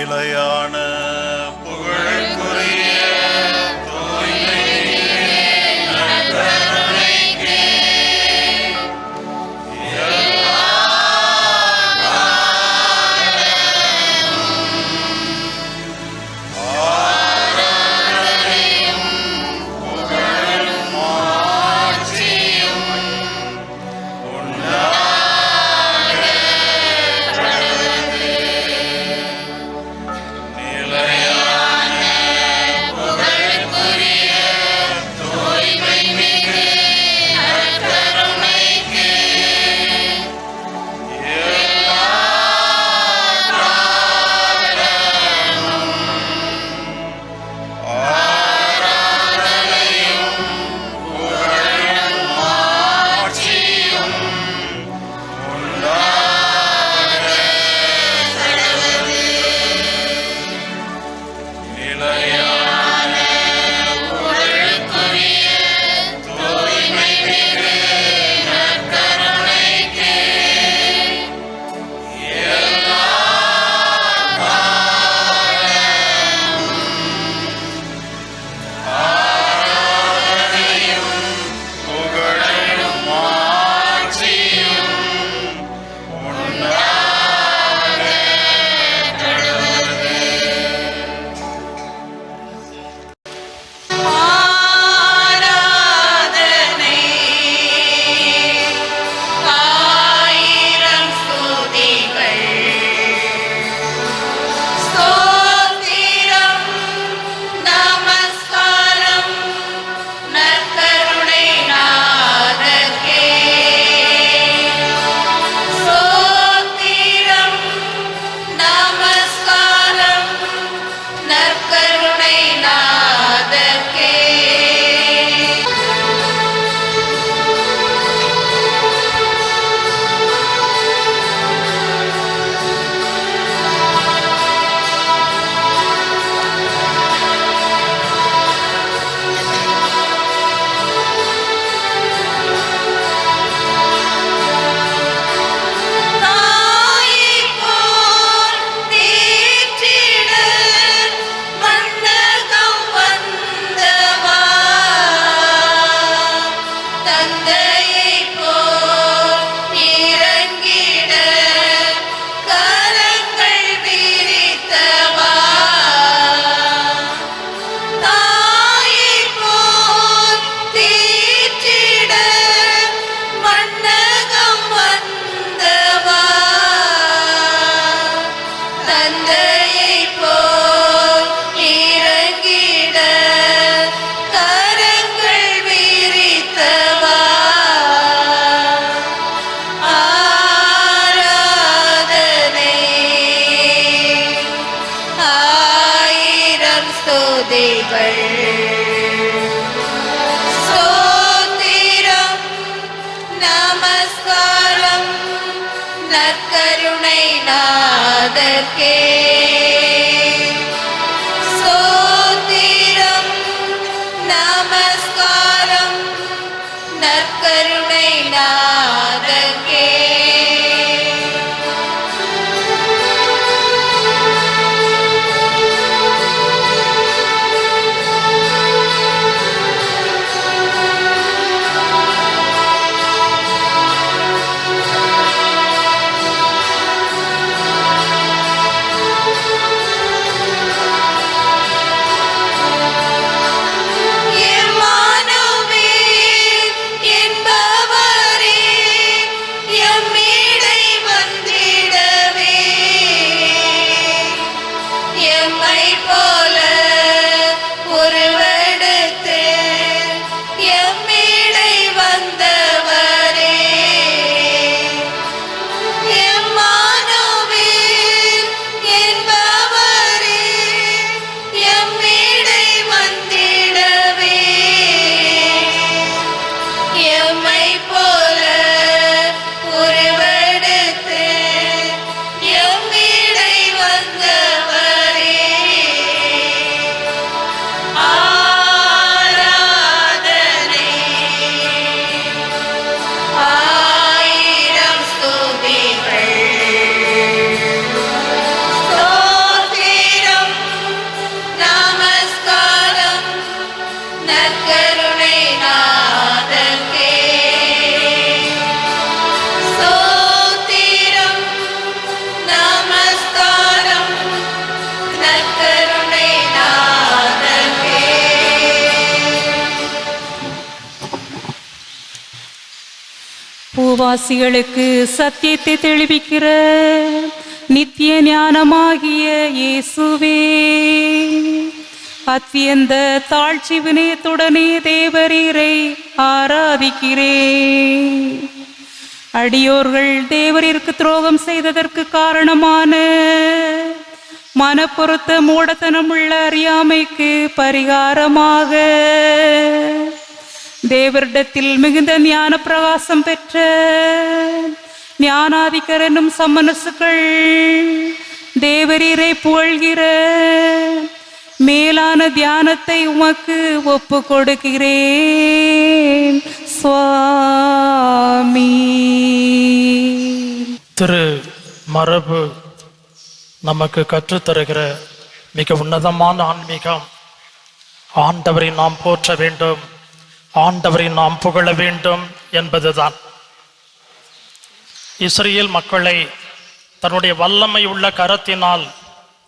நிலையான புகழுக்குரிய நற்கருணை நாதர்க்கே ஸ்தோத்திரம் நமஸ்காரம் நற்கருணை நாதர்க்கே. என்பவரே எம் பூவாசிகளுக்கு சத்தியத்தை தெளிவிக்கிற நித்திய ஞானமாகிய இயேசுவே, அத்தியந்த தாழ்ச்சி வினயத்துடனே தேவரீரை ஆராதிக்கிறேன். அடியோர்கள் தேவரீருக்கு துரோகம் செய்ததற்கு காரணமான மனப்பொருத்த மூடத்தனமுள்ள அறியாமைக்கு பரிகாரமாக தேவரிடத்தில் மிகுந்த ஞான பிரகாசம் பெற்ற ஞானாதிக்கர் என்னும் சம்மனசுக்கள் தேவரீரை புகழ்கிற மேலான தியானத்தை உமக்கு ஒப்பு கொடுக்கிறேன் சுவாமி. திரு மரபு நமக்கு கற்றுத்தருகிற மிக உன்னதமான ஆன்மீகம், ஆண்டவரை நாம் போற்ற வேண்டும், ஆண்டவரை நாம் புகழ வேண்டும் என்பதுதான். இஸ்ரேல் மக்களை தன்னுடைய வல்லமை உள்ள கரத்தினால்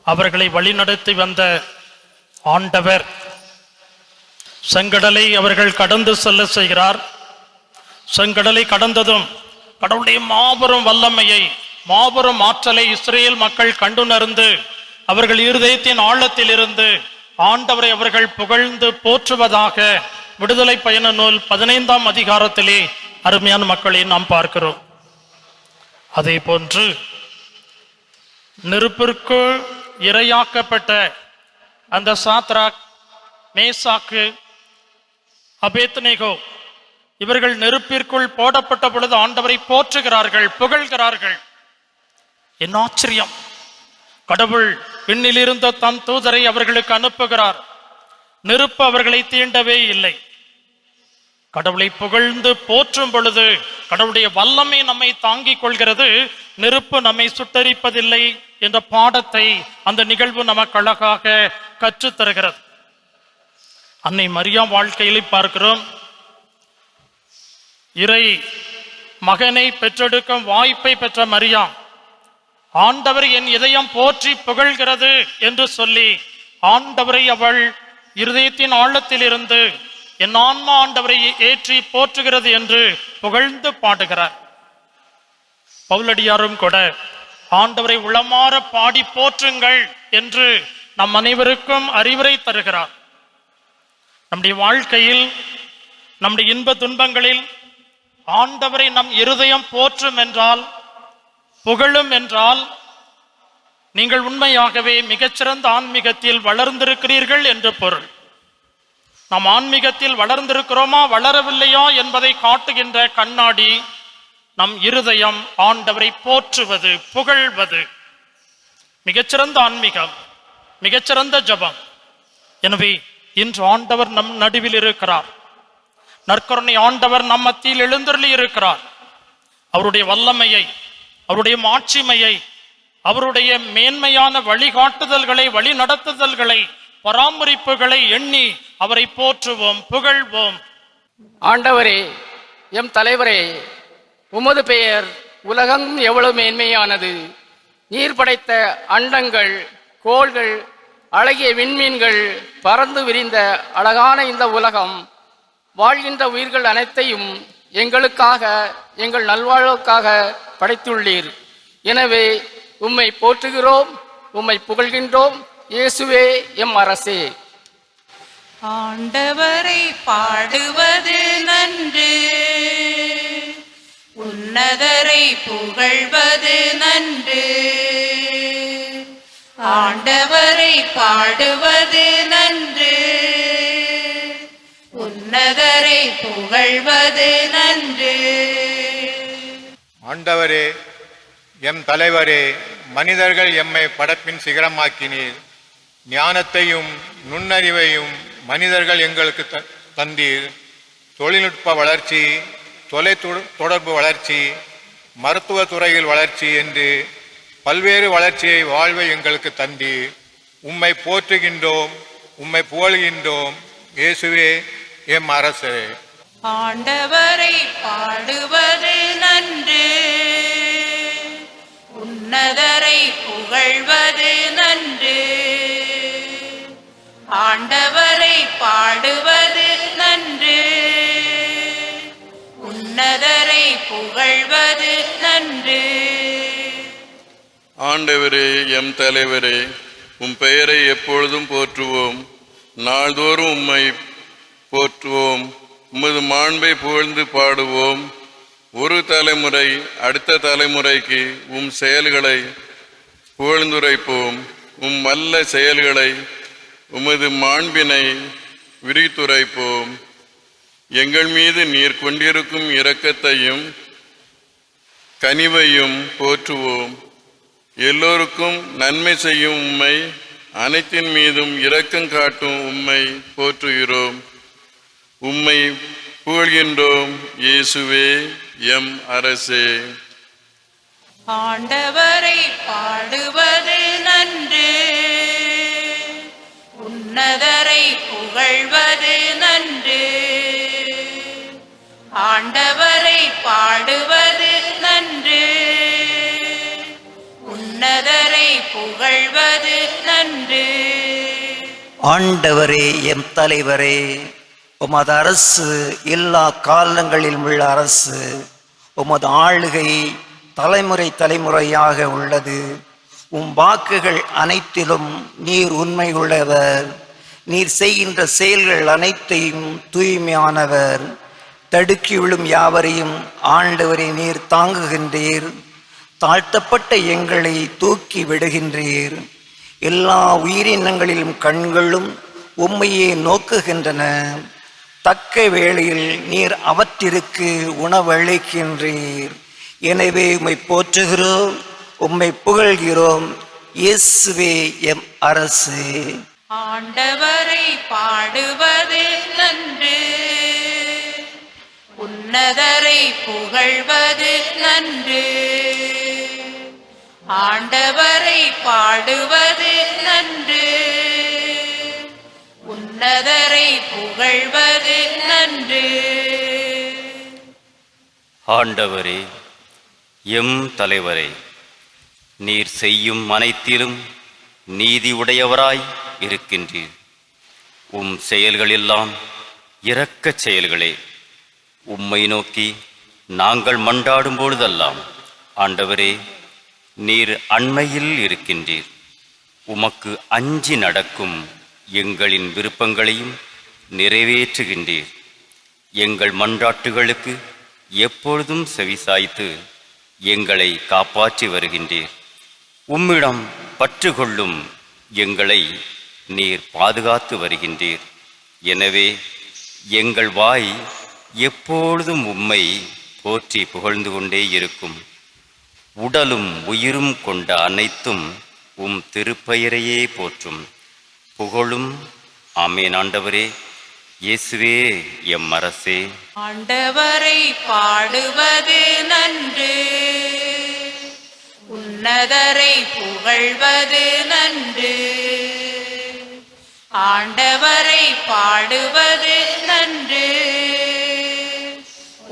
அவர்களை வழிநடத்தி வந்த ஆண்டவர் செங்கடலை அவர்கள் கடந்து செல்ல செய்கிறார். செங்கடலை கடந்ததும் கடவுளுடைய மாபெரும் வல்லமையை, மாபெரும் ஆற்றலை இஸ்ரேல் மக்கள் கண்டுணர்ந்து அவர்கள் இருதயத்தின் ஆழத்தில் இருந்து ஆண்டவரை அவர்கள் புகழ்ந்து போற்றுவதாக விடுதலை பயண நூல் 15ஆம் அதிகாரத்திலே அருமையான மக்களை நாம் பார்க்கிறோம். அதே போன்று நெருப்பிற்குள் இரையாக்கப்பட்ட அந்த சாத்ராக், மேசாக்கு, அபேத்நேகோ இவர்கள் நெருப்பிற்குள் போடப்பட்ட பொழுது ஆண்டவரை போற்றுகிறார்கள், புகழ்கிறார்கள். என்ன ஆச்சரியம்! கடவுள் விண்ணிலிருந்த தம் தூதரை அவர்களுக்கு அனுப்புகிறார். நெருப்பு அவர்களை தீண்டவே இல்லை. கடவுளை புகழ்ந்து போற்றும் பொழுது கடவுளுடைய வல்லமை நம்மை தாங்கிக் கொள்கிறது, நெருப்பு நம்மை சுட்டரிப்பதில்லை என்ற பாடத்தை அந்த நிகழ்வு நமக்கு அழகாக கற்றுத் தருகிறது. அன்னை மரியா வாழ்க்கையிலே பார்க்கிறோம். இறை மகனை பெற்றெடுக்கும் வாய்ப்பை பெற்ற மரியா, ஆண்டவர் என் இதயம் போற்றி புகழ்கிறது என்று சொல்லி ஆண்டவரை அவள் இருதயத்தின் ஆழத்தில் இருந்து என் ஆன்மா ஆண்டவரை ஏற்றி போற்றுகிறது என்று புகழ்ந்து பாடுகிறார். பவுலடியாரும் கூட ஆண்டவரை உளமாற பாடி போற்றுங்கள் என்று நம் அனைவருக்கும் அறிவுரை தருகிறார். நம்முடைய வாழ்க்கையில், நம்முடைய இன்ப துன்பங்களில் ஆண்டவரை நம் இருதயம் போற்றும் என்றால், புகழும் என்றால், நீங்கள் உண்மையாகவே மிகச்சிறந்த ஆன்மீகத்தில் வளர்ந்திருக்கிறீர்கள் என்று பொருள். நாம் ஆன்மீகத்தில் வளர்ந்திருக்கிறோமா வளரவில்லையா என்பதை காட்டுகின்ற கண்ணாடி நம் இருதயம் ஆண்டவரை போற்றுவது, புகழ்வது. மிகச்சிறந்த ஆன்மீகம், மிகச்சிறந்த ஜபம். எனவே இன்று ஆண்டவர் நம் நடுவில் இருக்கிறார். நற்கருணை ஆண்டவர் நம் மத்தியில் எழுந்தருளி இருக்கிறார். அவருடைய வல்லமையை, அவருடைய மாட்சிமையை, அவருடைய மேன்மையான வழிகாட்டுதல்களை, வழி நடத்துதல்களை, பராமரிப்புகளை எண்ணி அவரை போற்றுவோம், புகழ்வோம். ஆண்டவரே, எம் தலைவரே, உமது பெயர் உலகம் எவ்வளவு மேன்மையானது. நீர் படைத்த அண்டங்கள், கோள்கள், அழகிய விண்மீன்கள், பறந்து விரிந்த அழகான இந்த உலகம், வாழ்கின்ற உயிர்கள் அனைத்தையும் எங்களுக்காக, எங்கள் நல்வாழ்வுக்காக படைத்துள்ளீர். எனவே உம்மை போற்றுகிறோம், உம்மை புகழ்கின்றோம். இயேசுவே எம் அரசே. ஆண்டவரை பாடுவது நன்று, உன்னதரை புகழ்வது நன்று. ஆண்டவரை பாடுவது நன்று, உன்னதரை புகழ்வது நன்று. ஆண்டவரே, எம் தலைவரே, மனிதர்கள் எம்மை படைப்பின் சிகரமாக்கினீர். ஞானத்தையும் நுண்ணறிவையும் மனிதர்கள் எங்களுக்கு தந்தீர். தொழில்நுட்ப வளர்ச்சி, தொலை தொடர்பு வளர்ச்சி, மருத்துவ துறையில் வளர்ச்சி என்று பல்வேறு வளர்ச்சியை, வாழ்வை எங்களுக்கு தந்தீர். உம்மை போற்றுகின்றோம், உம்மை புகழ்கின்றோம். இயேசுவே எம் அரசே. ஆண்டவரை பாடுவது நன்று, உன்னதரை புகழ்வது நன்று. ஆண்டவரை பாடுவது நன்று, உன்னதரை புகழ்வது நன்று. ஆண்டவரே, எம் தலைவரே, உம் பெயரை எப்பொழுதும் போற்றுவோம். நாள்தோறும் உம்மை போற்றுவோம். உமது மாண்பை புகழ்ந்து பாடுவோம். ஒரு தலைமுறை அடுத்த தலைமுறைக்கு உம் செயல்களை புகழ்ந்துரைப்போம். உம் வல்ல செயல்களை, உமது மாண்பினை விரித்துரைப்போம். எங்கள் மீது நீர் கொண்டிருக்கும் இரக்கத்தையும் கனிவையும் போற்றுவோம். எல்லோருக்கும் நன்மை செய்யும் உம்மை, அனைத்தின் மீதும் இரக்கம் காட்டும் உம்மை போற்றுகிறோம். உம்மை புகழ்கின்றோம். இயேசுவே, எம் அரசே. ஆண்டவரை பாடுவது நன்று. உன்னதரை புகழ்வது நன்று. ஆண்டவரை பாடுவது நன்று. உன்னதரை புகழ்வது நன்று. ஆண்டவரே, எம் தலைவரே, உமது அரசு எல்லா காலங்களிலும் உள்ள அரசு. உமது ஆளுகை தலைமுறை தலைமுறையாக உள்ளது. உம் வாக்குகள் அனைத்திலும் நீர் உண்மை உள்ளவர். நீர் செய்கின்ற செயல்கள் அனைத்தையும் தூய்மையானவர். தடுக்கி விழும் யாவரையும் ஆண்டவரை நீர் தாங்குகின்றீர். தாழ்த்தப்பட்ட எங்களை தூக்கி விடுகின்றீர். எல்லா உயிரினங்களிலும் கண்களும் உம்மையே நோக்குகின்றன. தக்க வேளையில் நீர் அவற்றிற்கு உணவளிக்கின்றீர். எனவே உம்மை போற்றுகிறோம், உம்மை புகழ்கிறோம். இயேசுவே, எம் அரசு. ஆண்டவரை பாடுவது நன்று. உன்னதரை புகழ்வது நன்று. ஆண்டவரை பாடுவது நன்று. உன்னதரை புகழ்வது நன்று. ஆண்டவரே, எம் தலைவரே, நீர் செய்யும் அனைத்திலும் நீதி உடையவராய் இருக்கின்றீர். உம் செயல்களெல்லாம் இரக்கச் செயல்களே. உம்மை நோக்கி நாங்கள் மன்றாடும் பொழுதெல்லாம் ஆண்டவரே, நீர் அண்மையில் இருக்கின்றீர். உமக்கு அஞ்சி நடக்கும் எங்களின் விருப்பங்களையும் நிறைவேற்றுகின்றீர். எங்கள் மன்றாட்டுகளுக்கு எப்பொழுதும் செவிசாய்த்து எங்களை காப்பாற்றி வருகின்றீர். உம்மிடம் பற்று கொள்ளும் எங்களை நீர் பாதுகாத்து வருகின்றீர். எனவே எங்கள் வாய் எப்பொழுதும் உம்மை போற்றி புகழ்ந்து கொண்டே இருக்கும். உடலும் உயிரும் கொண்ட அனைத்தும் உம் திருப்பெயரையே போற்றும். புகழும். ஆமேன். ஆண்டவரே, இயேசுவே, எம் அரசே. ஆண்டவரை பாடுவது நன்று. உன்னதரை புகழ்வது நன்று. ஆண்டவரை பாடுவது நன்று.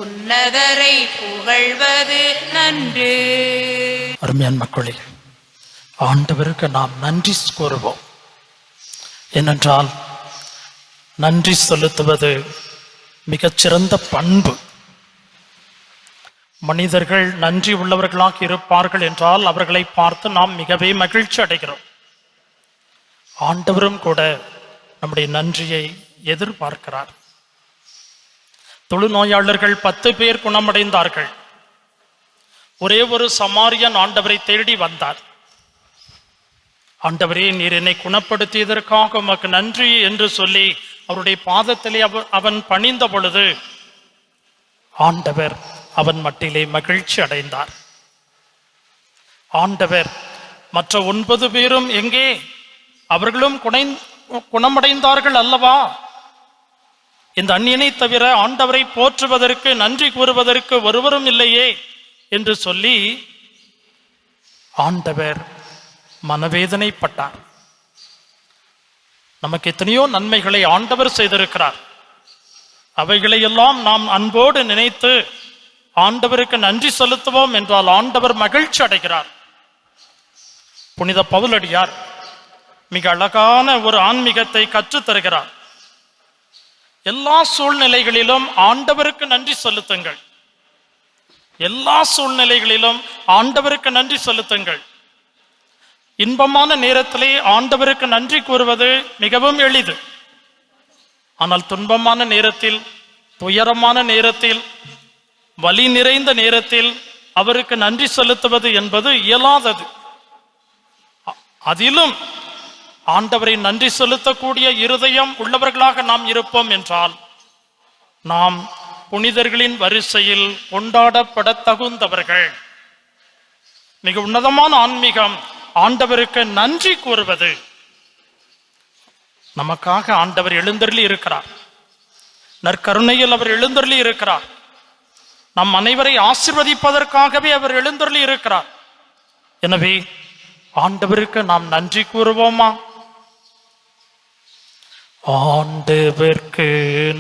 உன்னதரை புகழ்வது நன்று. அருமையான மக்களே, ஆண்டவருக்கு நாம் நன்றி கூறுவோம். ஏனென்றால் நன்றி செலுத்துவது மிகச்சிறந்த பண்பு. மனிதர்கள் நன்றி உள்ளவர்களாக இருப்பார்கள் என்றால் அவர்களை பார்த்து நாம் மிகவே மகிழ்ச்சி அடைகிறோம். ஆண்டவரும் கூட நம்முடைய நன்றியை எதிர்பார்க்கிறார். தொழுநோயாளர்கள் 10 பேர் குணமடைந்தார்கள். ஒரே ஒரு சமாரியன் ஆண்டவரை தேடி வந்தார். ஆண்டவரே, நீர் என்னை குணப்படுத்தியதற்காக உமக்கு நன்றி என்று சொல்லி அவருடைய பாதத்திலே அவன் பணிந்த பொழுது ஆண்டவர் அவன் மட்டிலே மகிழ்ச்சி அடைந்தார். ஆண்டவர் மற்ற 9 பேரும் எங்கே? அவர்களும் குணமடைந்தார்கள் அல்லவா? இந்த அந்நியனை தவிர ஆண்டவரை போற்றுவதற்கு நன்றி கூறுவதற்கு ஒருவரும் இல்லையே என்று சொல்லி ஆண்டவர் மனவேதனைப்பட்டார். நமக்கு எத்தனையோ நன்மைகளை ஆண்டவர் செய்திருக்கிறார். அவைகளையெல்லாம் நாம் அன்போடு நினைத்து ஆண்டவருக்கு நன்றி செலுத்துவோம் என்றால் ஆண்டவர் மகிழ்ச்சி அடைகிறார். புனித பவுலடியார் மிக அழகான ஒரு ஆன்மீகத்தை கற்றுத் தருகிறார். எல்லா சூழ்நிலைகளிலும் ஆண்டவருக்கு நன்றி செலுத்துங்கள். எல்லா சூழ்நிலைகளிலும் ஆண்டவருக்கு நன்றி செலுத்துங்கள். இன்பமான நேரத்திலே ஆண்டவருக்கு நன்றி கூறுவது மிகவும் எளிது. ஆனால் துன்பமான நேரத்தில், துயரமான நேரத்தில், வலி நிறைந்த நேரத்தில் அவருக்கு நன்றி செலுத்துவது என்பது இயலாதது. அதிலும் ஆண்டவரை நன்றி செலுத்தக்கூடிய இருதயம் உள்ளவர்களாக நாம் இருப்போம் என்றால் நாம் புனிதர்களின் வரிசையில் கொண்டாடப்பட தகுந்தவர்கள். மிக உன்னதமான ஆன்மீகம் ஆண்டவருக்கு நன்றி கூறுவது. நமக்காக ஆண்டவர் எழுந்தருளி இருக்கிறார். நற்கருணையில் அவர் எழுந்தருளி இருக்கிறார். நம் அனைவரை ஆசீர்வதிப்பதற்காகவே அவர் எழுந்தருளி இருக்கிறார். எனவே ஆண்டவருக்கு நாம் நன்றி கூறுவோமா? ஆண்டவருக்கு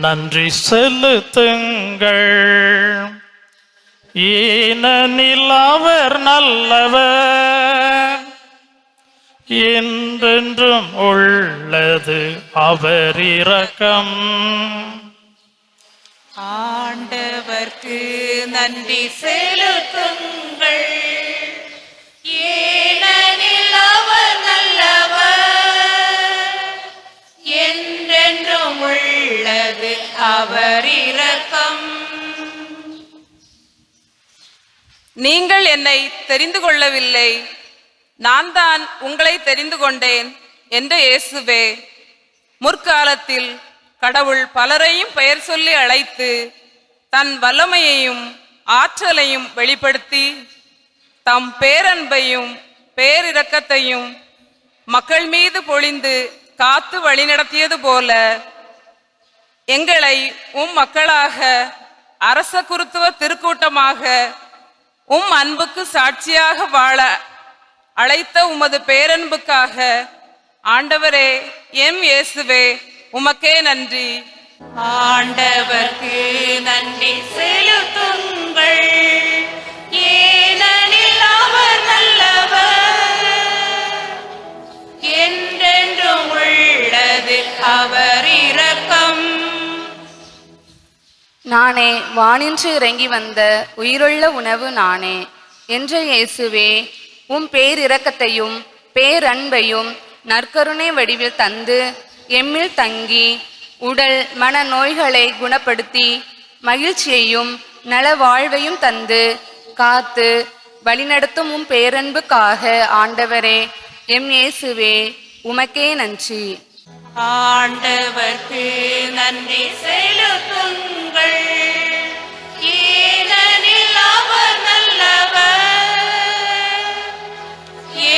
நன்றி செலுத்துங்கள், ஏனெனில் அவர் நல்லவர், என்றென்றும் உள்ளது அவர் இரக்கம். ஆண்டவர்க்கு நன்றி செலுத்துங்கள், ஏனெனில் அவர் நல்லவர், என்றென்றும் உள்ளது அவர் இரக்கம். நீங்கள் என்னை தெரிந்து கொள்ளவில்லை, நான் தான் உங்களை தெரிந்து கொண்டேன் என்ற இயேசுவே, முற்காலத்தில் கடவுள் பலரையும் பெயர் சொல்லி அழைத்து தன் வல்லமையையும் ஆற்றலையும் வெளிப்படுத்தி தம் பேரன்பையும் பேரிரக்கத்தையும் மக்கள் மீது பொழிந்து காத்து வழிநடத்தியது போல எங்களை மக்களாக அரச குருத்துவ திருக்கூட்டமாக அன்புக்கு சாட்சியாக வாழ அழைத்த உமது பேரன்புக்காக ஆண்டவரே இயேசுவே உமக்கே நன்றி. ஆண்டவர்க்கு நன்றி செலுத்துங்கள், ஏனெனில் அவர் நல்லவர், என்றென்றும் உள்ளது அவர் இரக்கம். நானே வானின்று இறங்கி வந்த உயிருள்ள உணவு நானே என்ற இயேசுவே, பேரிரக்கத்தையும் பேரன்பையும் நற்கருணை வடிவில் தந்து எம்மில் தங்கி உடல் மன நோய்களை குணப்படுத்தி மகிழ்ச்சியையும் நல வாழ்வையும் தந்து காத்து வழிநடத்தும் பேரன்புக்காக ஆண்டவரே இயேசுவே உமக்கே நன்றி. ஆண்டவர்க்கு நன்றி செலுத்துங்கள், ஏனெனில் அவர் நல்லவர்,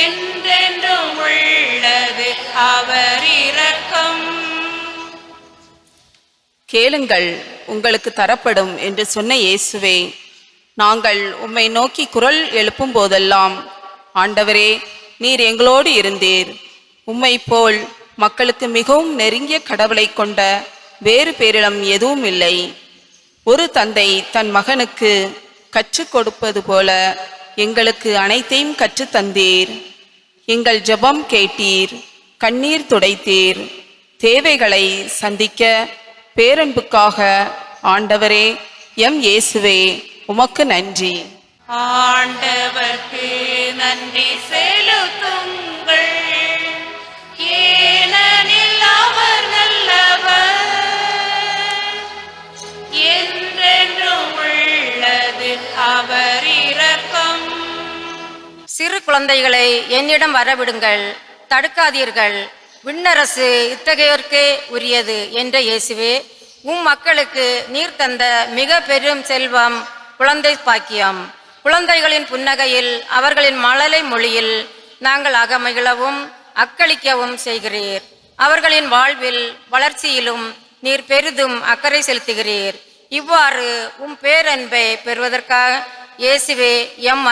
என்றென்றும் உள்ளது அவர் இரக்கம். கேளுங்கள் உங்களுக்கு தரப்படும் என்று சொன்ன இயேசுவே, நாங்கள் உம்மை நோக்கி குரல் எழுப்பும் போதெல்லாம் ஆண்டவரே நீர் எங்களோடு இருந்தீர். உம்மை போல் மக்களுக்கு மிகவும் நெருங்கிய கடவுளை கொண்ட வேறு பேரிடம் எதுவும் இல்லை. ஒரு தந்தை தன் மகனுக்கு கற்றுக் கொடுப்பது போல எங்களுக்கு அனைத்தையும் கற்றுத் தந்தீர். எங்கள் ஜெபம் கேட்டீர், கண்ணீர் துடைத்தீர். தேவைகளை சந்திக்க பேரன்புக்காக ஆண்டவரே இயேசுவே உமக்கு நன்றி. ஆண்டவர்க்கு நன்றி செலுத்துங்கள், ஏனெனில் அவர் நல்லவர், என்றென்றும் உள்ளது அவர் இரக்கம். சிறு குழந்தைகளை என்னிடம் வரவிடுங்கள், தடுக்காதீர்கள், விண்ணரசு இத்தகையோர்க்கே உரியது என்ற இயேசுவே, மக்களுக்கு நீர் தந்த மிக பெரும் செல்வம் குழந்தை பாக்கியம். குழந்தைகளின் புன்னகையில் அவர்களின் மழலை மொழியில் நாங்கள் அகமகிழவும் அக்களிக்கவும் செய்கிறீர். அவர்களின் வாழ்வில் வளர்ச்சியிலும் நீர் பெரிதும் அக்கறை செலுத்துகிறீர். இவ்வாறு பேரன்பை பெறுவதற்காக இயேசுவே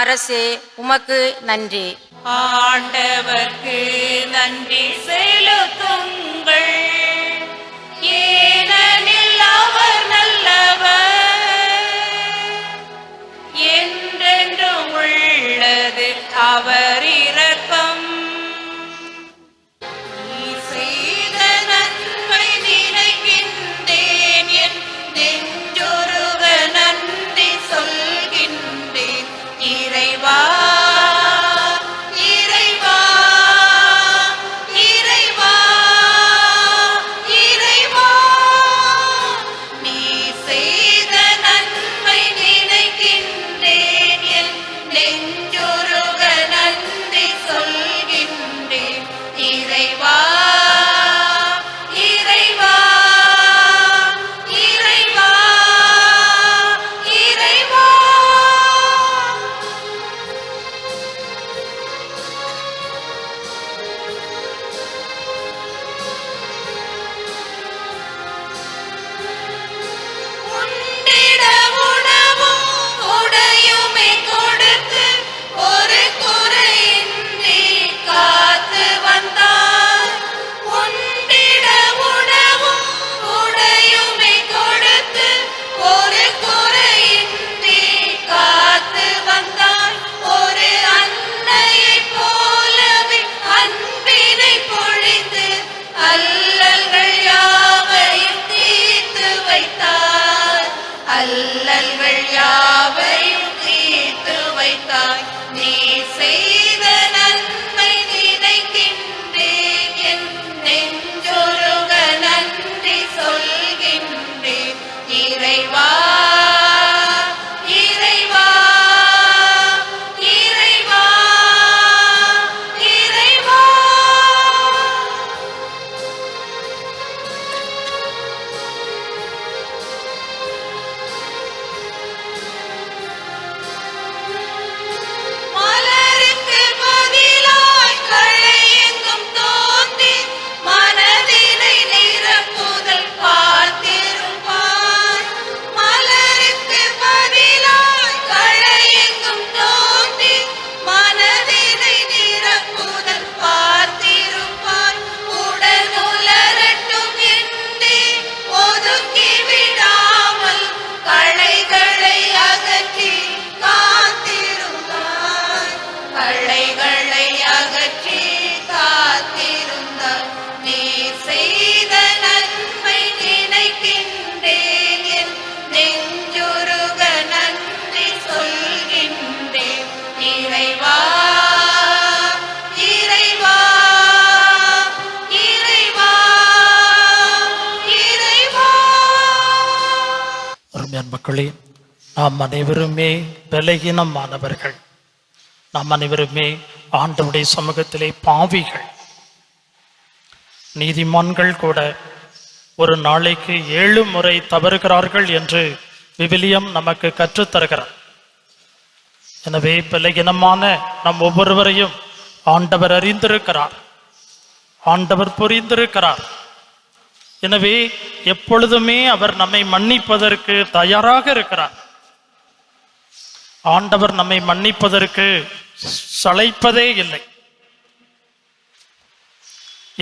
அரசே உமக்கு நன்றி. ஆண்டவர்க்கு நன்றி செலுத்துங்கள், ஏனெனில் அவர் நல்லவர், என்றென்றும் உள்ளது அவர் இரக்கம். நீர் செய்த நன்மை நினைக்கின்றேன், என் நெஞ்சொருக நன்றி சொல்கின்றேன். மக்களே, நாம் அனைவருமே பலகீனமானவர்கள். நாம் அனைவருமே ஆண்டவருடைய சமூகத்திலே பாவிகள். நீதிமான்கள் கூட ஒரு நாளைக்கு 7 முறை தவறுகிறார்கள் என்று விவிலியம் நமக்கு கற்றுத்தருகிறார். எனவே பலகீனமான நம் ஒவ்வொருவரையும் ஆண்டவர் அறிந்திருக்கிறார், ஆண்டவர் புரிந்திருக்கிறார். எனவே எப்பொழுதுமே அவர் நம்மை மன்னிப்பதற்கு தயாராக இருக்கிறார். ஆண்டவர் நம்மை மன்னிப்பதற்கு சளைப்பதே இல்லை.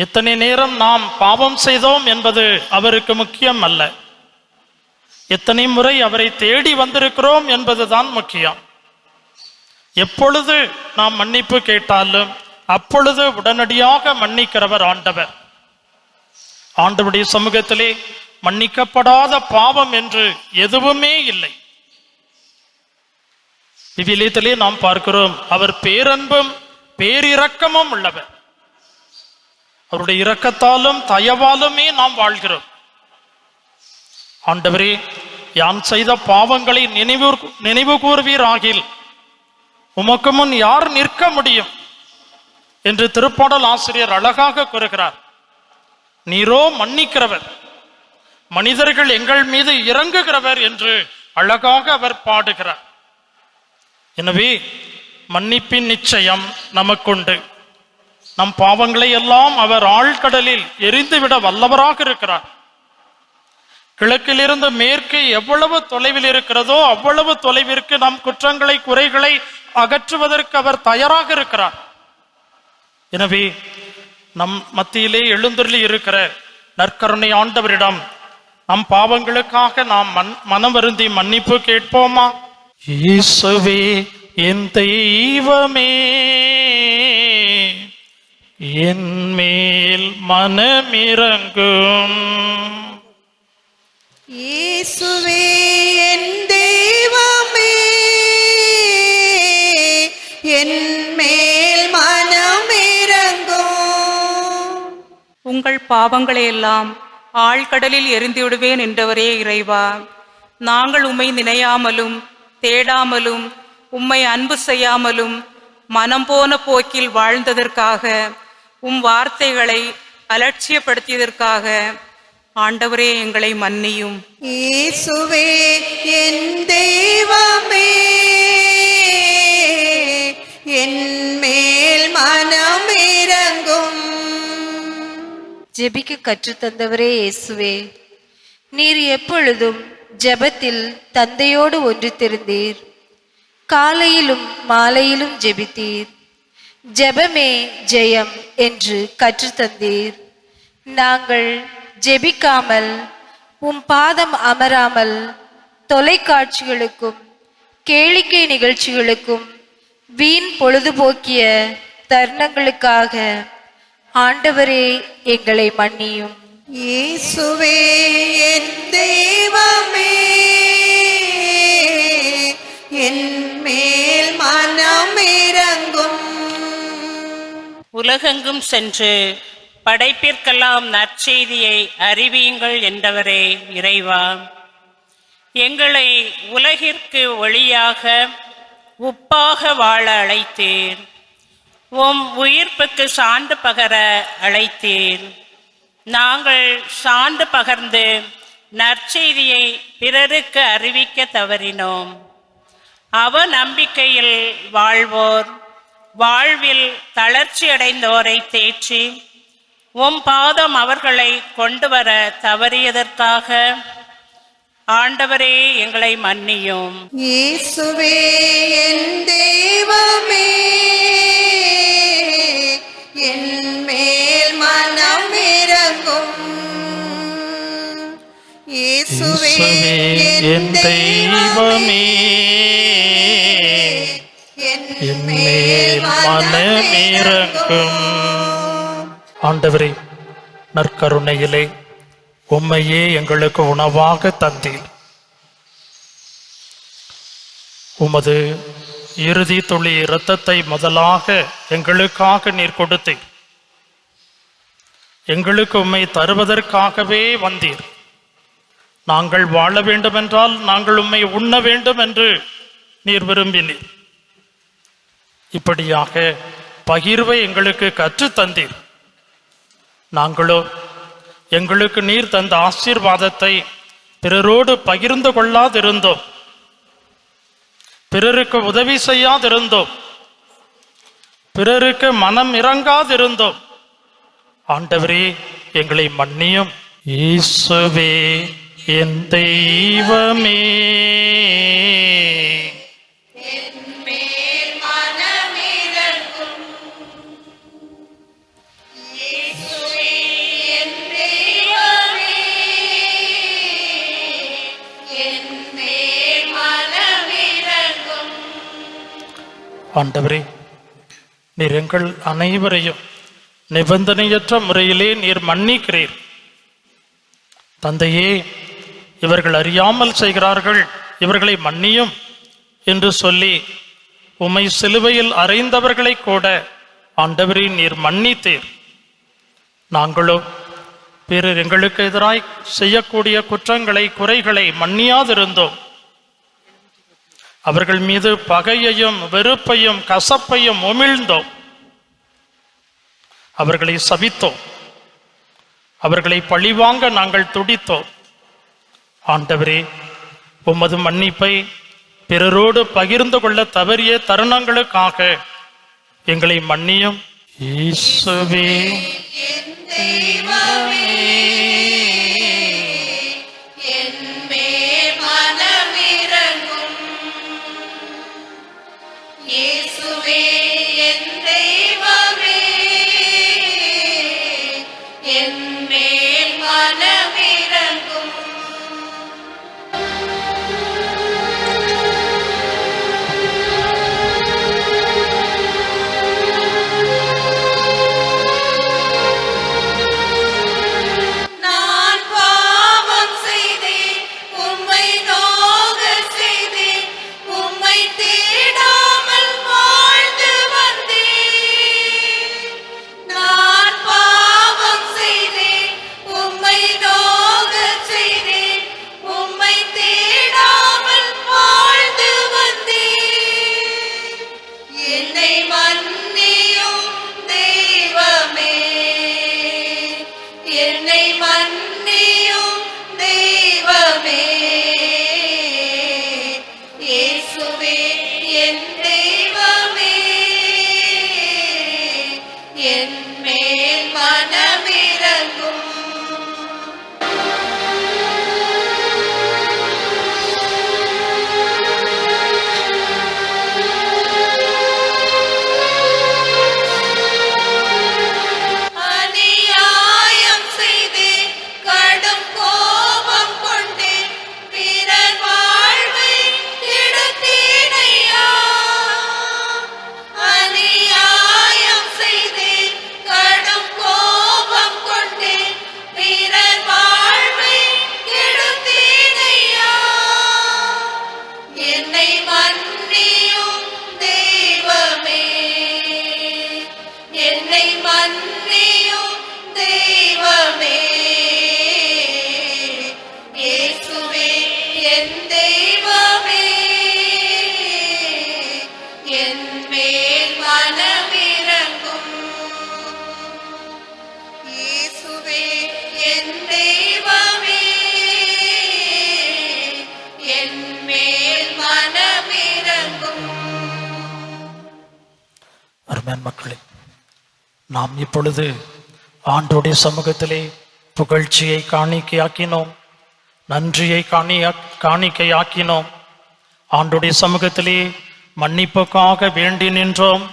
எத்தனை நேரம் நாம் பாவம் செய்தோம் என்பது அவருக்கு முக்கியம் அல்ல, எத்தனை முறை அவரை தேடி வந்திருக்கிறோம் என்பதுதான் முக்கியம். எப்பொழுது நாம் மன்னிப்பு கேட்டாலும் அப்பொழுது உடனடியாக மன்னிக்கிறவர் ஆண்டவர். ஆண்டவருடைய சமூகத்திலே மன்னிக்கப்படாத பாவம் என்று எதுவுமே இல்லை. விவிலியத்திலே நாம் பார்க்கிறோம், அவர் பேரன்பும் பேரிரக்கமும் உள்ளவர். அவருடைய இரக்கத்தாலும் தயவாலுமே நாம் வாழ்கிறோம். ஆண்டவரே, யான் செய்த பாவங்களை நினைவு கூர்வீராகில் உமக்கு முன் யார் நிற்க முடியும் என்று திருப்பாடல் ஆசிரியர் அழகாக கூறுகிறார். நீரோ மன்னிக்கிறவர், மனிதர்கள் எங்கள் மீது இறங்குகிறவர் என்று அழகாக அவர் பாடுகிறார். எனவே மன்னிப்பின் நிச்சயம் நமக்குண்டு. நம் பாவங்களை எல்லாம் அவர் ஆழ்கடலில் எரிந்துவிட வல்லவராக இருக்கிறார். கிழக்கிலிருந்து மேற்கு எவ்வளவு தொலைவில் இருக்கிறதோ அவ்வளவு தொலைவிற்கு நம் குற்றங்களை குறைகளை அகற்றுவதற்கு அவர் தயாராக இருக்கிறார். எனவே நம் மத்தியிலே எழுந்தருளி இருக்கிற நற்கருணை ஆண்டவரிடம் நம் பாவங்களுக்காக நாம் மனம் வருந்தி மன்னிப்பு கேட்போமா? இயேசுவே என் தெய்வமே, என் மேல் மனமிரங்கும். இயேசுவே என் தெய்வமே, என் மேல் மனமிரங்கும். உங்கள் பாவங்களை எல்லாம் ஆழ்கடலில் எரிந்து விடுவேன் என்றவரே இறைவா, நாங்கள் உம்மை நினையாமலும் தேடாமலும் உம்மை அன்பு செய்யாமலும் மனம் போன போக்கில் வாழ்ந்ததற்காக, உம் வார்த்தைகளை அலட்சியப்படுத்தியதற்காக ஆண்டவரே எங்களை மன்னியும். இயேசுவே என் தெய்வமே, என் மேல் மனமிரங்கும். ஜெபிக்க கற்றுத்தந்தவரே இயேசுவே, நீர் எப்பொழுதும் ஜெபத்தில் தந்தையோடு ஒன்றித்திருந்தீர். காலையிலும் மாலையிலும் ஜெபித்தீர். ஜெபமே ஜெயம் என்று கற்றுத்தந்தீர். நாங்கள் ஜெபிக்காமல் உம் பாதம் அமராமல் தொலைக்காட்சிகளுக்கும் கேளிக்கை நிகழ்ச்சிகளுக்கும் வீண் பொழுதுபோக்கிய தருணங்களுக்காக ஆண்டவரே எங்களை மன்னியும். இயேசுவே என் தெய்வமே, என் மேல் மனமிரங்கும். உலகெங்கும் சென்று படைப்பிற்கெல்லாம் நற்செய்தியை அறிவியுங்கள் என்றவரே இறைவா, எங்களை உலகிற்கு ஒளியாக உப்பாக வாழ அழைத்தீர். உம் உயிர்ப்புக்கு சான்று பகர அழைத்தீர். நாங்கள் சான்று பகர்ந்து நற்செய்தியை பிறருக்கு அறிவிக்க தவறினோம். அவ நம்பிக்கையில் வாழ்வோர், வாழ்வில் தளர்ச்சி அடைந்தோரை தேற்றி உம் பாதம் அவர்களை கொண்டு வர தவறியதற்காக ஆண்டவரே எங்களை மன்னியும். இயேசுவே என் தெய்வமே, என் மேல் மனமிரங்கும். இயேசுவே என் தெய்வமே, என் மேல் மனமிரங்கும். ஆண்டவரே, நற்கருணையிலே உம்மையே எங்களுக்கு உணவாக தந்தீர். உமது இறுதி துளி இரத்தத்தை முதலாக எங்களுக்காக நீர் கொடுத்தீர். எங்களுக்கு உம்மை தருவதற்காகவே வந்தீர். நாங்கள் வாழ வேண்டுமென்றால் நாங்கள் உம்மை உண்ண வேண்டும் என்று நீர் விரும்பினீர். இப்படியாக பகிர்வை எங்களுக்கு கற்றுத்தந்தீர். நாங்களோ எங்களுக்கு நீர் தந்த ஆசீர்வாதத்தை பிறரோடு பகிர்ந்து கொள்ளாதிருந்தோம், பிறருக்கு உதவி செய்யாதிருந்தோம், பிறருக்கு மனம் இறங்காதிருந்தோம். ஆண்டவரே, எங்களை மன்னியும். இயேசுவே என் தெய்வமே, ஆண்டவரே, நீர் எங்கள் அனைவரையும் நிபந்தனையற்ற முறையிலே நீர் மன்னிக்கிறீர். தந்தையே, இவர்கள் அறியாமல் செய்கிறார்கள், இவர்களை மன்னியும் என்று சொல்லி உம்மை சிலுவையில் அறைந்தவர்களை கூட ஆண்டவரே நீர் மன்னித்தீர். நாங்களோ பிறர் எங்களுக்கு எதிராய் செய்யக்கூடிய குற்றங்களை, குறைகளை மன்னியாதிருந்தோம். அவர்கள் மீது பகையையும் வெறுப்பையும் கசப்பையும் உமிழ்ந்தோம். அவர்களை சபித்தோம், அவர்களை பழிவாங்க நாங்கள் துடித்தோம். ஆண்டவரே, உமது மன்னிப்பை பிறரோடு பகிர்ந்து கொள்ள தவறிய தருணங்களுக்காக எங்களை மன்னியும். இயேசுவே மக்களே, நாம் இப்பொழுது ஆண்டோடைய சமூகத்திலே புகழ்ச்சியை காணிக்கையாக்கினோம், நன்றியை காணிக்கையாக்கினோம். ஆண்டோடைய சமூகத்திலே மன்னிப்புக்காக வேண்டி நின்றோம்.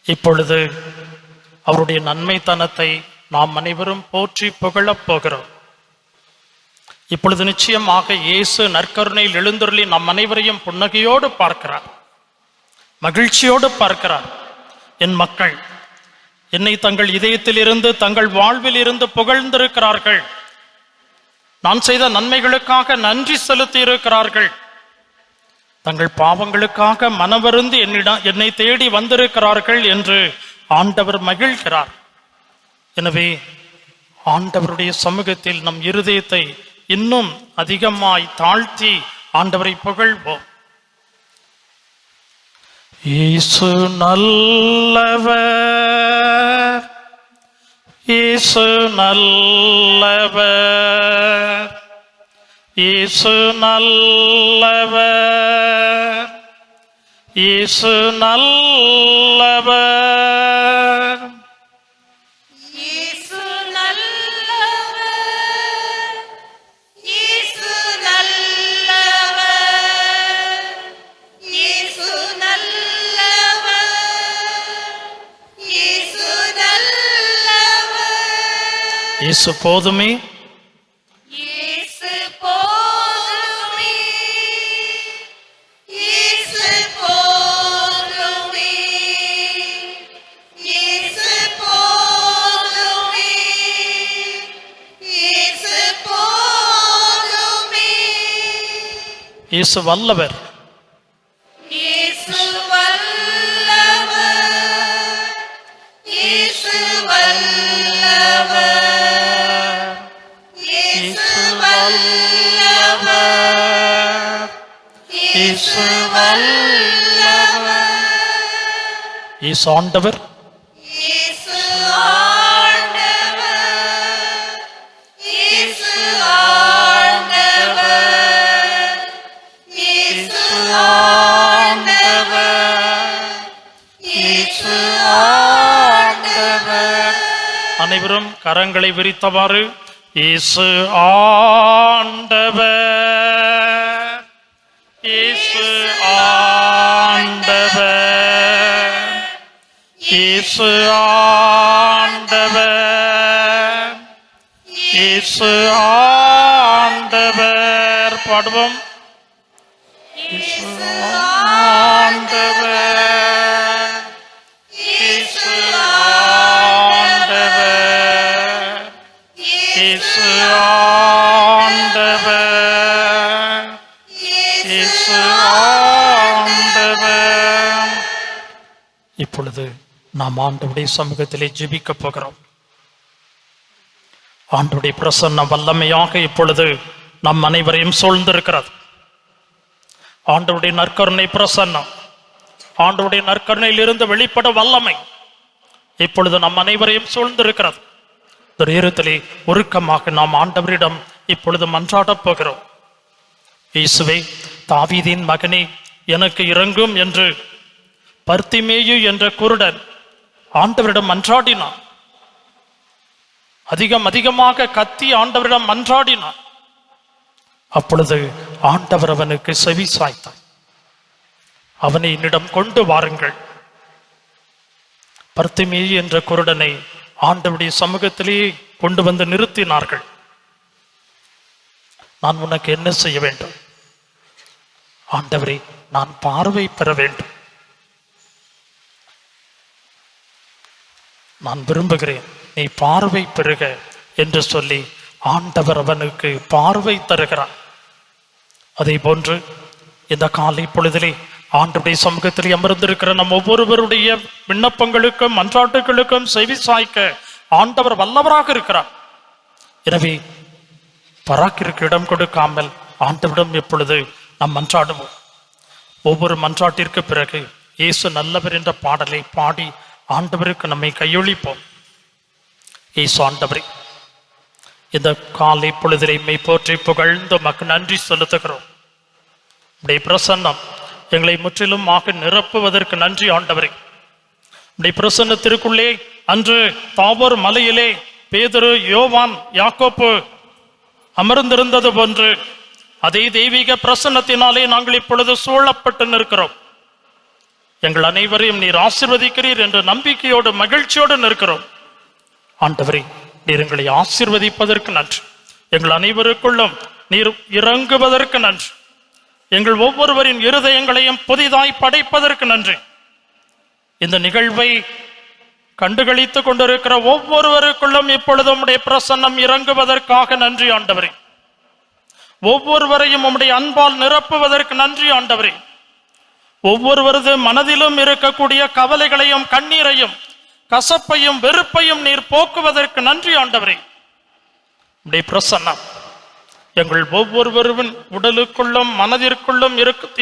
இப்பொழுது அவருடைய நன்மைத்தனத்தை நாம் அனைவரும் போற்றி புகழப் போகிறோம். இப்பொழுது நிச்சயமாக இயேசு நற்கருணையில் எழுந்தருளி நம் அனைவரையும் புன்னகையோடு பார்க்கிறார், மகிழ்ச்சியோடு பார்க்கிறார். என் மக்கள் என்னை தங்கள் இதயத்தில் இருந்து, தங்கள் வாழ்வில் இருந்து புகழ்ந்திருக்கிறார்கள். நான் செய்த நன்மைகளுக்காக நன்றி செலுத்தி இருக்கிறார்கள். தங்கள் பாவங்களுக்காக மனவருந்தி என்னை தேடி வந்திருக்கிறார்கள் என்று ஆண்டவர் மகிழ்கிறார். எனவே ஆண்டவருடைய சமூகத்தில் நம் இருதயத்தை இன்னும் அதிகமாய் தாழ்த்தி ஆண்டவரை புகழ்வோம். இயேசு நல்லவர், இயேசு நல்லவர், இயேசு நல்லவர், இயேசு நல்லவர். இயேசு நல்லவர், இயேசு நல்லவர், இயேசு நல்லவர், இயேசு நல்லவர். இயேசு போதுமே, இயேசு போதுமே, இயேசு போதுமே, இயேசு போதுமே, இயேசு போதுமே. இயேசு வல்லவர், இயேசு வல்லவர், இயேசு வல்லவர், இயேசு வல்லவர், இயேசு வல்லவர். இயேசு ஆண்டவர், இயேசு ஆண்டவர், இயேசு ஆண்டவர், இயேசு ஆண்டவர், இயேசு ஆண்டவர். அனைவரும் கரங்களை விரித்தவாறு இயேசு ஆண்டவர், இயேசு ஆண்டவர், இயேசு ஆண்டவர், இயேசு ஆண்டவர். பாடுவோம். இயேசு ஆண்டவர், இயேசு ஆண்டவர், இயேசு ஆண்டவர், இயேசு ஆண்டவர். இப்பொழுது நாம் ஆண்டவருடைய சமூகத்திலே ஜெபிக்க போகிறோம். ஆண்டவருடைய பிரசன்ன வல்லமையாக இப்பொழுது நம் அனைவரையும் சூழ்ந்திருக்கிறது. ஆண்டவருடைய நற்கருணை பிரசன்னம், ஆண்டவருடைய நற்கருணையில் இருந்து வெளிப்பட வல்லமை இப்பொழுது நம் அனைவரையும் சூழ்ந்திருக்கிறது. இந்த நேரத்திலே உருக்கமாக நாம் ஆண்டவரிடம் இப்பொழுது மன்றாடப் போகிறோம். இயேசுவே, தாவீதின் மகனே, எனக்கு இரங்கும் என்று பர்த்திமேயு என்ற குருடன் ஆண்டவரிடம் மன்றாடினான். அதிகமாக கத்தி ஆண்டவரிடம் மன்றாடினான். அப்பொழுது ஆண்டவர் அவனுக்கு செவி சாய்த்தார். அவனை என்னிடம் கொண்டு வாருங்கள். பர்த்திமேயு என்ற குருடனை ஆண்டவருடைய சமூகத்திலேயே கொண்டு வந்து நிறுத்தினார்கள். நான் உனக்கு என்ன செய்ய வேண்டும்? ஆண்டவரே, நான் பார்வை பெற வேண்டும். நான் விரும்புகிறேன், நீ பார்வை பெறுக என்று சொல்லி ஆண்டவர் அவனுக்கு பார்வை தருகிறார். அதே போன்று இந்த காலை பொழுதிலே ஆண்டவருடைய சமூகத்திலே அமர்ந்திருக்கிற நம் ஒவ்வொருவருடைய விண்ணப்பங்களுக்கும் மன்றாட்டுகளுக்கும் செவி சாய்க்க ஆண்டவர் வல்லவராக இருக்கிறார். எனவே பராக்கிற்கு இடம் கொடுக்காமல் ஆண்டவரிடம் எப்பொழுது நாம் மன்றாடுவோம். ஒவ்வொரு மன்றாட்டிற்கு பிறகு இயேசு நல்லவர் என்ற பாடலை பாடி ஆண்டவருக்கு நம்மை கையொழிப்போம். இயேசு ஆண்டவரே, இந்த காலை பொழுதிலே மெய் போற்றி புகழ்ந்து உமக்கு நன்றி செலுத்துகிறோம். உடைய பிரசன்னம் எங்களை முற்றிலும் நிரப்புவதற்கு நன்றி ஆண்டவரே. உடைய பிரசன்னத்திற்குள்ளே அன்று தாபோர் மலையிலே பேதுரு, யோவான், யாக்கோப்பு அமர்ந்திருந்தது போன்று அதே தெய்வீக பிரசன்னத்தினாலே நாங்கள் இப்பொழுது சூழப்பட்டு நிற்கிறோம். எங்கள் அனைவரையும் நீர் ஆசீர்வதிக்கிறீர் என்ற நம்பிக்கையோடு மகிழ்ச்சியோடு நிற்கிறோம். ஆண்டவரே, நீர் எங்களை ஆசீர்வதிப்பதற்கு நன்றி. எங்கள் அனைவருக்குள்ளும் நீர் இறங்குவதற்கு நன்றி. எங்கள் ஒவ்வொருவரின் இருதயங்களையும் புதிதாய் படைப்பதற்கு நன்றி. இந்த நிகழ்வை கண்டுகளித்துக் கொண்டிருக்கிற ஒவ்வொருவருக்குள்ளும் இப்பொழுது உம்முடைய பிரசன்னம் இறங்குவதற்காக நன்றி ஆண்டவரே. ஒவ்வொருவரையும் உம்முடைய அன்பால் நிரப்புவதற்கு நன்றி ஆண்டவரே. ஒவ்வொருவரது மனதிலும் இருக்கக்கூடிய கவலைகளையும் கண்ணீரையும் கசப்பையும் வெறுப்பையும் நீர் போக்குவதற்கு நன்றி ஆண்டவரே. உம்முடைய பிரசன்னம் எங்கள் ஒவ்வொருவரின் உடலுக்குள்ளும் மனதிற்குள்ளும்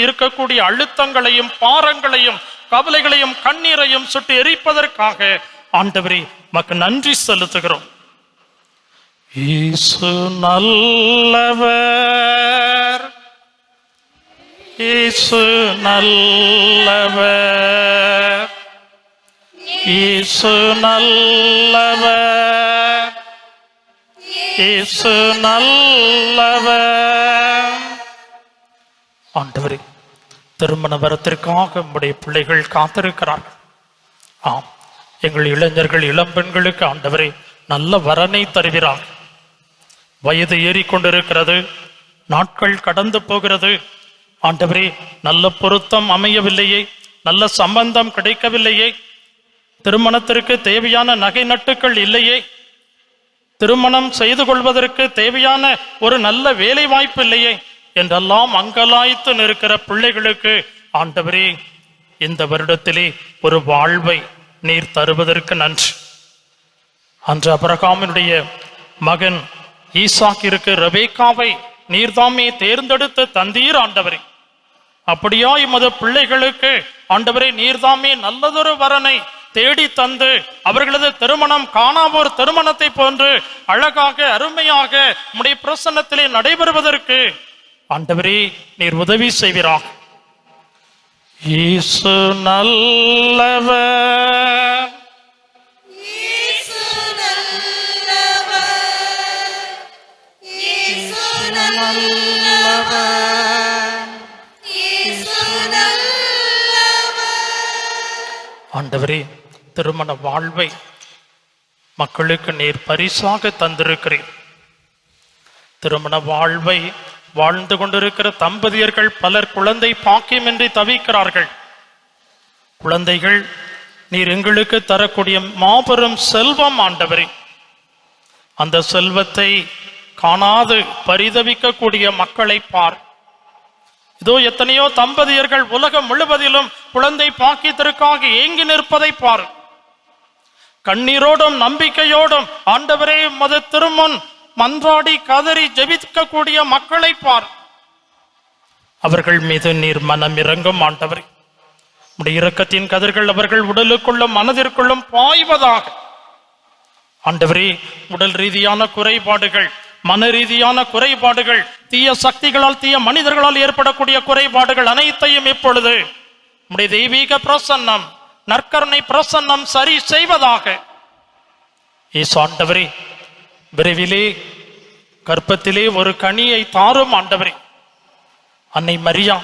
இருக்கக்கூடிய அழுத்தங்களையும் பாரங்களையும் கவலைகளையும் கண்ணீரையும் சுட்டு எரிப்பதற்காக ஆண்டவரே மக்கு நன்றி செலுத்துகிறோம். இயேசு நல்லவர், இயேசு நல்லவர், இயேசு நல்லவர், இயேசு நல்லவர். ஆண்டவரே, திருமண வரத்திற்காக உம்முடைய பிள்ளைகள் காத்திருக்கிறார்கள். ஆம், எங்கள் இளைஞர்கள் இளம்பெண்களுக்கு ஆண்டவரே நல்ல வரனை தருகிறார். வயது ஏறிக்கொண்டிருக்கிறது, நாட்கள் கடந்து போகிறது. ஆண்டவரே, நல்ல பொருத்தம் அமையவில்லையே, நல்ல சம்பந்தம் கிடைக்கவில்லையே, திருமணத்திற்கு தேவையான நகை நட்டுக்கள் இல்லையே, திருமணம் செய்து கொள்வதற்கு தேவையான ஒரு நல்ல வேலை வாய்ப்பு இல்லையே என்றெல்லாம் அங்கலாய்த்து நிற்கிற பிள்ளைகளுக்கு ஆண்டவரே இந்த வருடத்திலே ஒரு வாழ்வை நீர் தருவதற்கு நன்றி. அன்று அபிரகாமினுடைய மகன் ஈசாக்கிற்கு ரெபேக்காவை நீர்தாமே தேர்ந்தெடுத்து தந்தீர் ஆண்டவரே. அப்படியா எமது பிள்ளைகளுக்கு ஆண்டவரே நீர்தாமே நல்லதொரு வரனை தேடி தந்து அவர்களது திருமணம் காணாவோர் திருமணத்தை போன்று அழகாக அருமையாக உம்முடைய பிரசன்னத்திலே நடைபெறுவதற்கு ஆண்டவரே நீர் உதவி செய்வீராக. இயேசு நல்லவர், இயேசு நல்லவர், இயேசு நல்லவர், இயேசு நல்லவர். ஆண்டவரே, திருமண வாழ்வை மக்களுக்கு நீர் பரிசாக தந்திருக்கிறீர். திருமண வாழ்வை வாழ்ந்து கொண்டிருக்கிற தம்பதியர்கள் பலர் குழந்தை பாக்கியமின்றி தவிக்கிறார்கள். குழந்தைகள் நீர் எங்களுக்கு தரக்கூடிய மாபெரும் செல்வம் ஆண்டவரே. அந்த செல்வத்தை காணாது பரிதவிக்கக்கூடிய மக்களை பார். இதோ எத்தனையோ தம்பதியர்கள் உலகம் முழுவதிலும் குழந்தை பாக்கியத்திற்காக ஏங்கி நிற்பதை பார். கண்ணீரோடும் நம்பிக்கையோடும் ஆண்டவரே மது திருமுன் மன்றாடி கதறி ஜெபிக்கக்கூடிய மக்களை பார். அவர்கள் மீது நீர் மனம் இறங்கும் ஆண்டவரே. உடைய இரக்கத்தின் கதிர்கள் அவர்கள் உடலுக்குள்ளும் மனதிற்குள்ளும் பாய்வதாக. ஆண்டவரே, உடல் ரீதியான குறைபாடுகள், மன ரீதியான குறைபாடுகள், தீய சக்திகளால் தீய மனிதர்களால் ஏற்படக்கூடிய குறைபாடுகள் அனைத்தையும் இப்பொழுது உடைய தெய்வீக பிரசன்னம் நற்கருணை பிரசன்னம் சரி செய்வதாக. இயேசு ஆண்டவரே, விரைவிலே கர்ப்பத்திலே ஒரு கனியை தாரும் ஆண்டவரே. அன்னை மரியா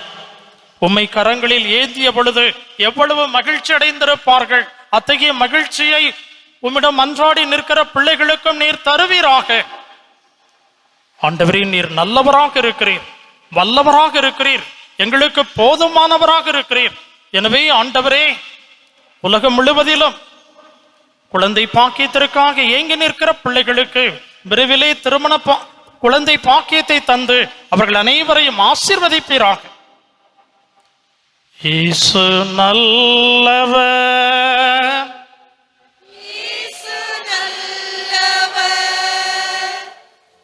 உம்மை கரங்களில் ஏந்திய பொழுது எவ்வளவு மகிழ்ச்சி அடைந்திருப்பார்கள். அத்தகைய மகிழ்ச்சியை உம்மிடம் அன்றாடி நிற்கிற பிள்ளைகளுக்கும் நீர் தருவீராக. ஆண்டவரே, நீர் நல்லவராக இருக்கிறீர், வல்லவராக இருக்கிறீர், எங்களுக்கு போதுமானவராக இருக்கிறீர். எனவே ஆண்டவரே, உலகம் முழுவதிலும் குழந்தை பாக்கியத்திற்காக ஏங்கி நிற்கிற பிள்ளைகளுக்கு விரைவிலே திருமண குழந்தை பாக்கியத்தை தந்து அவர்கள் அனைவரையும் ஆசீர்வதிப்பீராக. இயேசு நல்லவர், இயேசு நல்லவர்,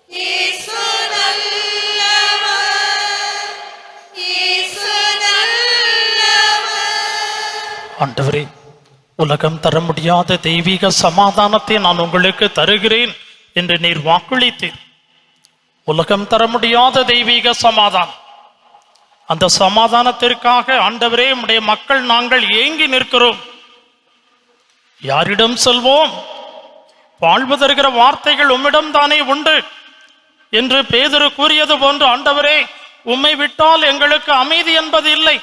இயேசு நல்லவர், இயேசு நல்லவர். ஆண்டவரே, உலகம் தர முடியாத தெய்வீக சமாதானத்தை நான் உங்களுக்கு தருகிறேன் என்று நீர் வாக்களித்தீர். உலகம் தர முடியாத தெய்வீக சமாதானம், அந்த சமாதானத்திற்காக ஆண்டவரே உம்முடைய மக்கள் நாங்கள் ஏங்கி நிற்கிறோம். யாரிடம் செல்வோம்? வாழ்வு தருகிற வார்த்தைகள் உம்மிடம் தானே உண்டு என்று பேதுரு கூறியது போன்று ஆண்டவரே, உம்மை விட்டால் எங்களுக்கு அமைதி என்பது இல்லை.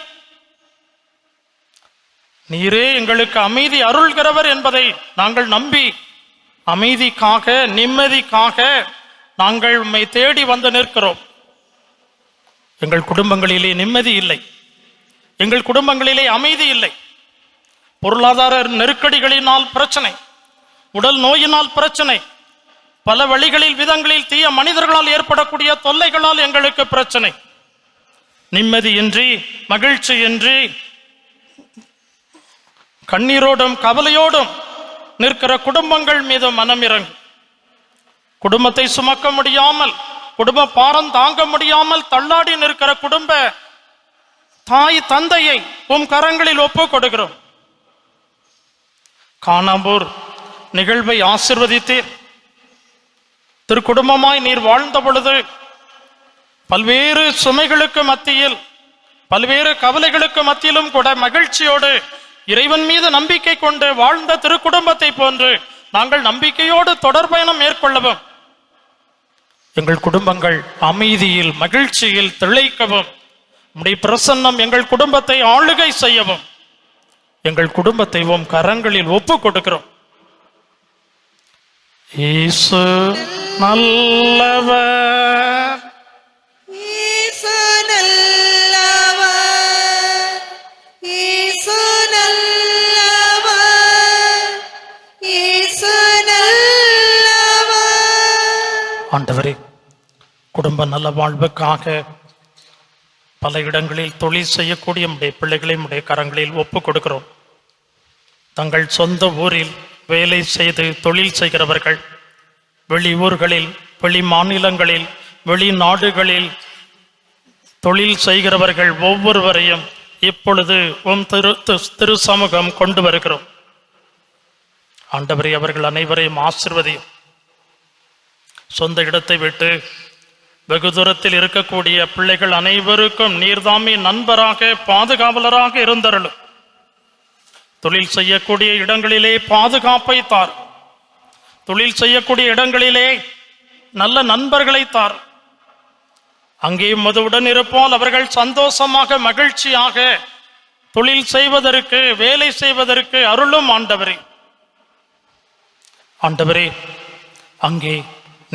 நீரே எங்களுக்கு அமைதி அருள்கிறவர் என்பதை நாங்கள் நம்பி அமைதிக்காக நிம்மதிக்காக நாங்கள் உம்மை தேடி வந்து நிற்கிறோம். எங்கள் குடும்பங்களிலே நிம்மதி இல்லை, எங்கள் குடும்பங்களிலே அமைதி இல்லை. பொருளாதார நெருக்கடிகளினால் பிரச்சனை, உடல் நோயினால் பிரச்சனை, பல வழிகளில் விதங்களில் தீய மனிதர்களால் ஏற்படக்கூடிய தொல்லைகளால் எங்களுக்கு பிரச்சனை. நிம்மதியின்றி மகிழ்ச்சியின்றி கண்ணீரோடும் கவலையோடும் நிற்கிற குடும்பங்கள் மீது மனம் இறங்கும். குடும்பத்தை சுமக்க முடியாமல் குடும்ப பாரம் தாங்க முடியாமல் தள்ளாடி நிற்கிற குடும்ப தாய் தந்தையை உம் கரங்களில் ஒப்பு கொடுக்கிறோம். கானாம்பூர் நிகழ்வை ஆசிர்வதித்தீர். திருக்குடும்பமாய் நீர் வாழ்ந்த பொழுது பல்வேறு சுமைகளுக்கு மத்தியில், பல்வேறு கவலைகளுக்கு மத்தியிலும் கூட மகிழ்ச்சியோடு இறைவன் மீது நம்பிக்கை கொண்டு வாழ்ந்த திருக்குடும்பத்தை போன்று நாங்கள் நம்பிக்கையோடு தொடர்பயணம் மேற்கொள்ளவும், எங்கள் குடும்பங்கள் அமைதியில் மகிழ்ச்சியில் திளைக்கவும், உம்முடைய பிரசன்னம் எங்கள் குடும்பத்தை ஆளுகை செய்யவும் எங்கள் குடும்பத்தை உம் கரங்களில் ஒப்பு கொடுக்கிறோம். இயேசு நல்லவர், இயேசு நல்லவர், இயேசு நல்லவர், இயேசு நல்லவர். ஆண்டவரே, குடும்ப நல வாழ்வுக்காக பல இடங்களில் தொழில் செய்யக்கூடிய நம்முடைய பிள்ளைகளை நம்முடைய கரங்களில் ஒப்பு கொடுக்கிறோம். தங்கள் சொந்த ஊரில் வேலை செய்து தொழில் செய்கிறவர்கள், வெளி ஊர்களில், வெளி மாநிலங்களில், வெளிநாடுகளில் தொழில் செய்கிறவர்கள் ஒவ்வொருவரையும் இப்பொழுது உம் திரு சமூகம் கொண்டு வருகிறோம். ஆண்டவரே, அவர்கள் அனைவரையும் ஆசிர்வதியும். சொந்த இடத்தை விட்டு வெகு தூரத்தில் இருக்கக்கூடிய பிள்ளைகள் அனைவருக்கும் நீர்தாமே நண்பராக பாதுகாவலராக இருந்தருளும். தொழில் செய்யக்கூடிய இடங்களிலே பாதுகாப்பை தார். தொழில் செய்யக்கூடிய இடங்களிலே நல்ல நண்பர்களை தார். அங்கேயும் மதுவுடன் இருப்போல் அவர்கள் சந்தோஷமாக மகிழ்ச்சியாக தொழில் செய்வதற்கு, வேலை செய்வதற்கு அருளும். ஆண்டவரே, ஆண்டவரே, அங்கே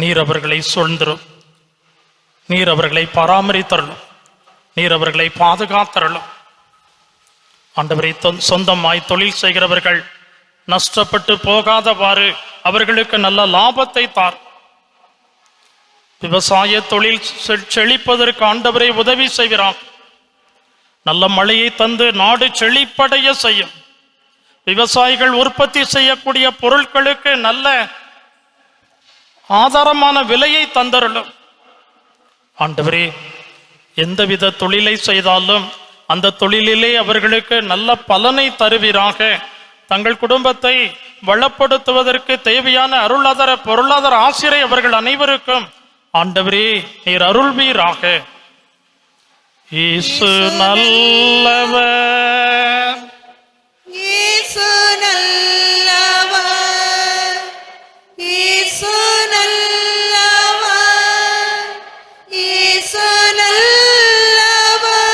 நீர் அவர்களை சூழ்ந்திரும். நீர் அவர்களை பராமரித்தருளும். நீர் அவர்களை பாதுகாத்தருளும். ஆண்டவரை, சொந்தமாய் தொழில் செய்கிறவர்கள் நஷ்டப்பட்டு போகாதவாறு அவர்களுக்கு நல்ல லாபத்தை தார். விவசாய தொழில் செழிப்பதற்கு ஆண்டவரை உதவி செய்கிறார். நல்ல மழையை தந்து நாடு செழிப்படைய செய்யும். விவசாயிகள் உற்பத்தி செய்யக்கூடிய பொருட்களுக்கு நல்ல ஆதாரமான விலையை தந்தருளும். ஆண்டவரே, எந்தவித தொழிலை செய்தாலும் அந்த தொழிலிலே அவர்களுக்கு நல்ல பலனை தருவீராக. தங்கள் குடும்பத்தை வளப்படுத்துவதற்கு தேவையான அருளாதார பொருளாதார ஆசிரியை அவர்கள் அனைவருக்கும் ஆண்டவரே நீர் அருள்வீராக. இயேசு நல்லவர், இயேசு நல்லவர், இயேசு நல்லவர், இயேசு நல்லவர்.